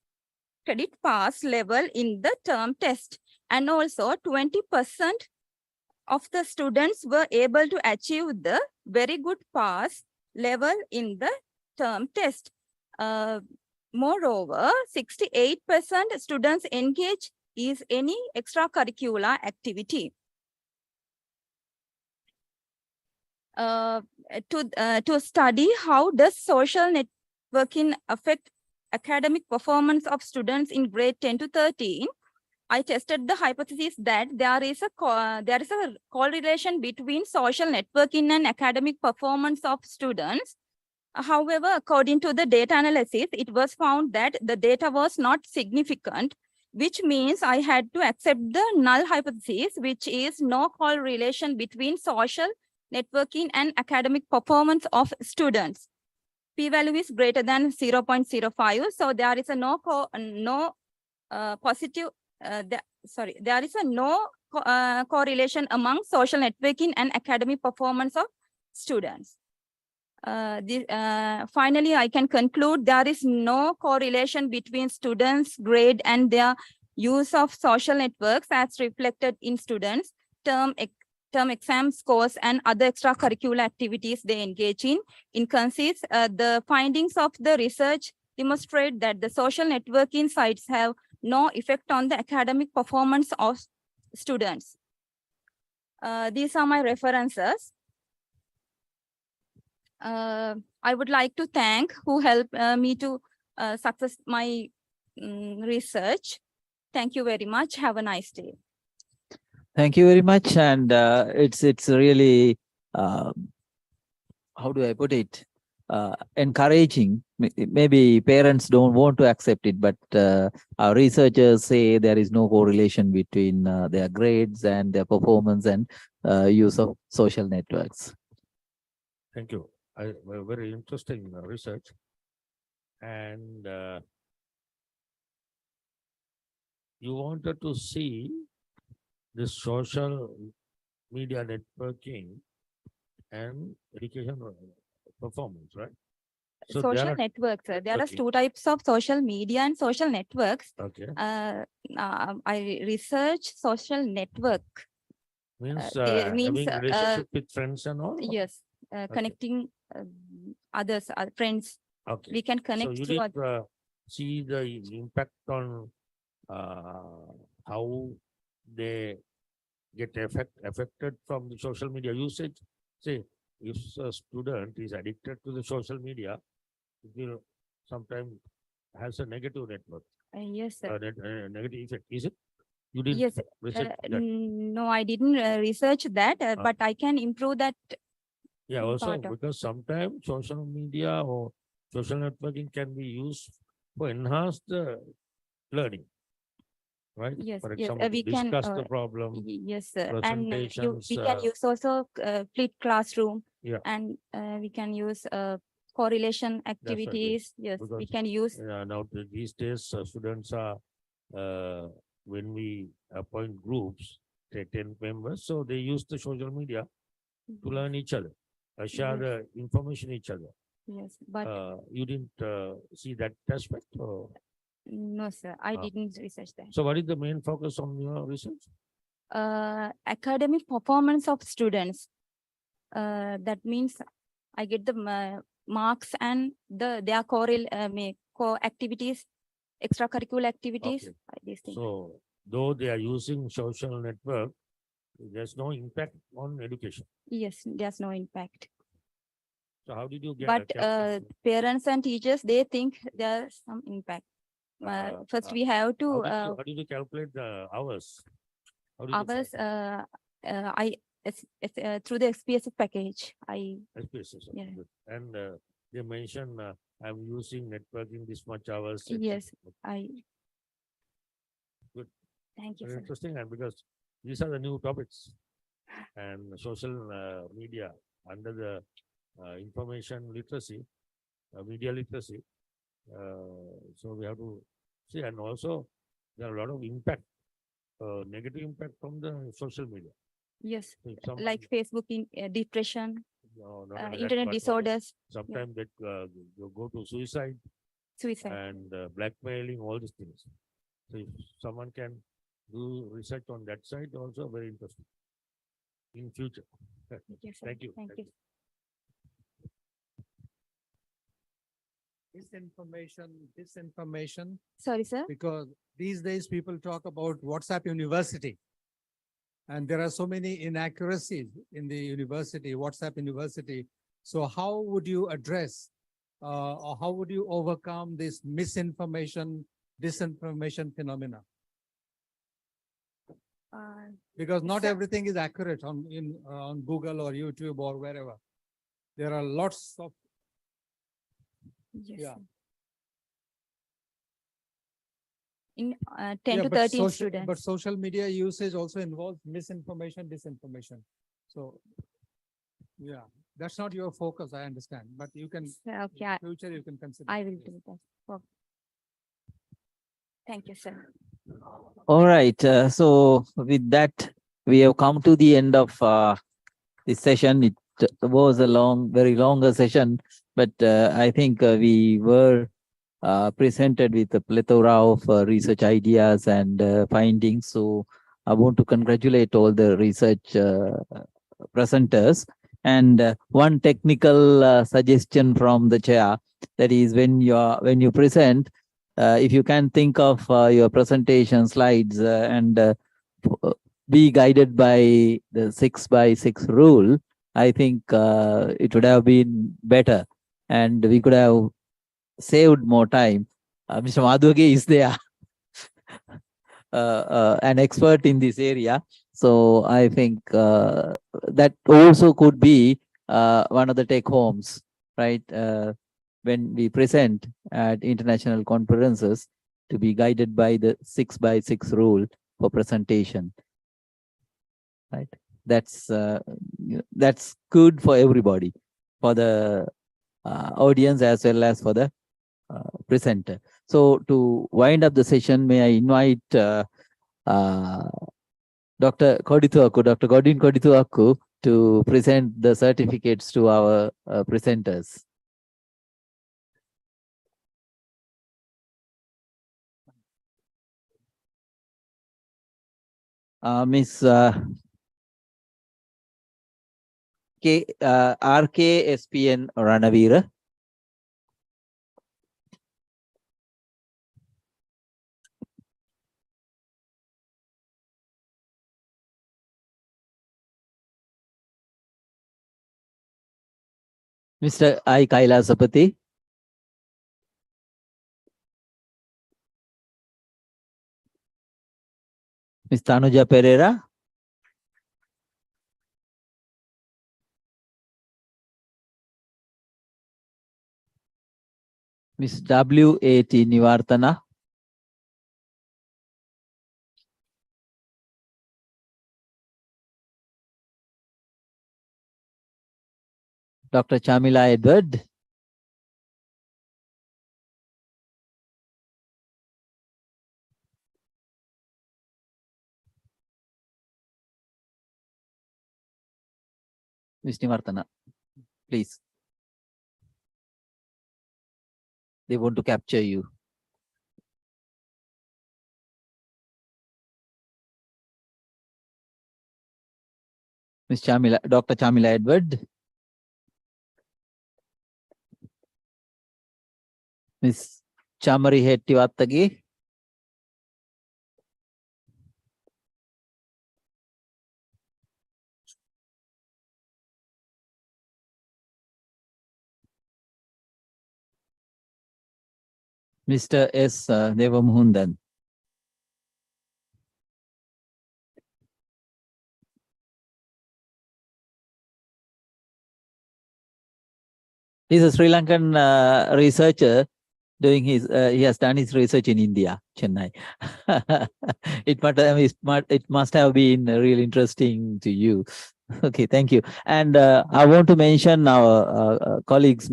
level in the term test, and also 20% of the students were able to achieve the very good pass level in the term test. Moreover, 68% students engage in any extracurricular activity. To study how does social networking affect academic performance of students in grade 10 to 13, I tested the hypothesis that there is a correlation between social networking and academic performance of students. However, according to the data analysis, it was found that the data was not significant, which means I had to accept the null hypothesis, which is no correlation between social networking and academic performance of students. P-value is greater than 0.05, so there is a no correlation among social networking and academic performance of students. Finally, I can conclude there is no correlation between students' grade and their use of social networks as reflected in students' term exam scores and other extracurricular activities they engage in. In concise, the findings of the research demonstrate that the social networking sites have no effect on the academic performance of students. These are my references. I would like to thank who helped me to success my research. Thank you very much. Have a nice day. Thank you very much. And it's really, how do I put it? Encouraging. Maybe parents don't want to accept it, but our researchers say there is no correlation between their grades and their performance and use of social networks. Thank you. Very interesting research. And you wanted to see the social media networking and education performance, right? So social networks. There are two types of social media and social networks. Okay. I research social network. Means having relationship with friends and all? Yes. Connecting others, friends. Okay. We can connect. So you did see the impact on how they get affected from the social media usage. Say, if a student is addicted to the social media, it will sometimes has a negative network, Yes, sir. negative effect. Is it? You didn't Yes, research that? no, I didn't research that, but I can improve that. Yeah, also part of- because sometimes social media or social networking can be used for enhanced learning, right? Yes, For yes, example, to we can. discuss the problem, Yes, sir. And presentations. we can use also flip classroom, Yeah. and we can use correlation That's right, yes. activities. Yes, we Because, can use. now these days students are when we appoint groups, say 10 members, so they use the social media to learn each other, share Yes. the information each other. Yes, but You didn't see that aspect? Or? no, sir, I didn't research that. So what is the main focus on your research? Academic performance of students. That means I get the marks and their core activities, extracurricular activities. Okay. These things. So though they are using social network, there's no impact on education. Yes, there's no impact. So how did you get? But parents and teachers, they think there's some impact. First, we have to how did you calculate the hours? How did you hours. calculate? It's through the SPSS package. SPSS, Yeah. good. And they mention I'm using networking this much hours. Yes, Good. Thank you, Very sir. interesting, and because these are the new topics and social media under the information literacy, media literacy. So we have to see, and also there are a lot of impact, negative impact from the social media. Yes, So if someone- like Facebook in depression, No, not only that, internet but disorders. sometimes they go to suicide Suicide. and blackmailing, all these things. So if someone can do research on that side, also very interesting in future. Yes, sir. Thank you. Thank you. Disinformation, Sorry, sir. because these days people talk about WhatsApp University. And there are so many inaccuracies in the university, WhatsApp University. So how would you address or how would you overcome this misinformation, disinformation phenomena? Because not sir- everything is accurate on Google or YouTube or wherever. There are lots of Yes. Yeah. sir. In 10 Yeah, to but 13 social, students. but social media usage also involves misinformation, disinformation. So, yeah, that's not your focus, I understand, but you can, Okay, in future you can consider. I will Yes. do that. Okay. Thank you, sir. All right. So with that, we have come to the end of this session. It was a very longer session, but I think we were presented with a plethora of research ideas and findings. So I want to congratulate all the research presenters. And one technical suggestion from the chair, that is when you present, if you can think of your presentation slides and be guided by the 6x6 rule, I think it would have been better and we could have saved more time. Mr. Madhuge is there, an expert in this area. So I think that also could be one of the take homes, right? When we present at international conferences, to be guided by the 6x6 rule for presentation, right? That's good for everybody, for the audience as well as for the presenter. So to wind up the session, may I invite Dr. Godin Kodituaku to present the certificates to our presenters. Miss RKSPN Ranavira. Mr. I. Kailasapati. Ms. Tanuja Pereira. Ms. W.A.T. Nivartana. Dr. Chamila Edward. Ms. Nivartana, please. They want to capture you. Ms. Chamila, Dr. Chamila Edward. Ms. Chamari Hettivattagi. Mr. S. Devamuhundan. He's a Sri Lankan researcher doing his, he has done his research in India, Chennai. It must have been really interesting to you. Okay, thank you. And I want to mention our colleagues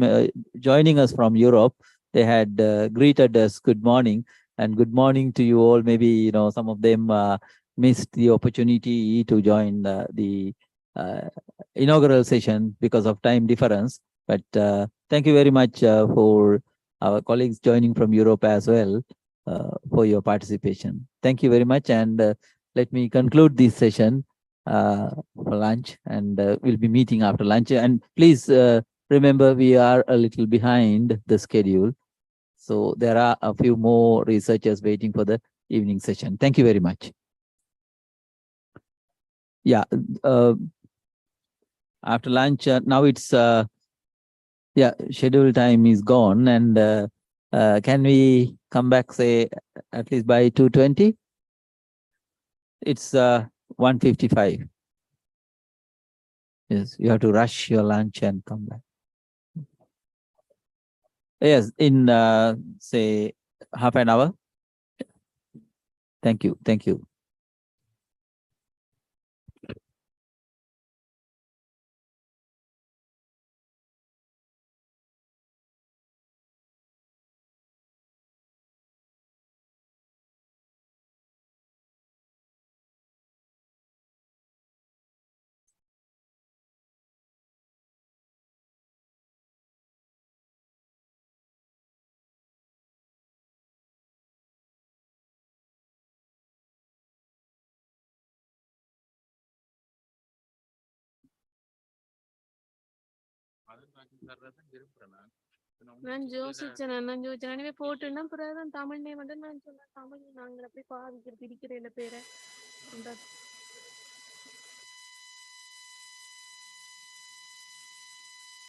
joining us from Europe. They had greeted us good morning, and good morning to you all. Maybe, you know, some of them missed the opportunity to join the inaugural session because of time difference. But thank you very much for our colleagues joining from Europe as well for your participation. Thank you very much. And let me conclude this session for lunch, and we'll be meeting after lunch. And please remember, we are a little behind the schedule. So there are a few more researchers waiting for the evening session. Thank you very much. Yeah. After lunch, now it's, yeah, schedule time is gone. And can we come back, say, at least by 2:20? It's 1:55. Yes, you have to rush your lunch and come back. Yes, in say half an hour. Thank you. Thank you. நான் யோசிச்சேன் எனவே போட்டுன்னா பிறகுதான் Tamil name வந்து நான் சொன்னேன் தமிழ் நாங்கள் அப்படி பாவிக்கிற பிரிக்கிற பேரை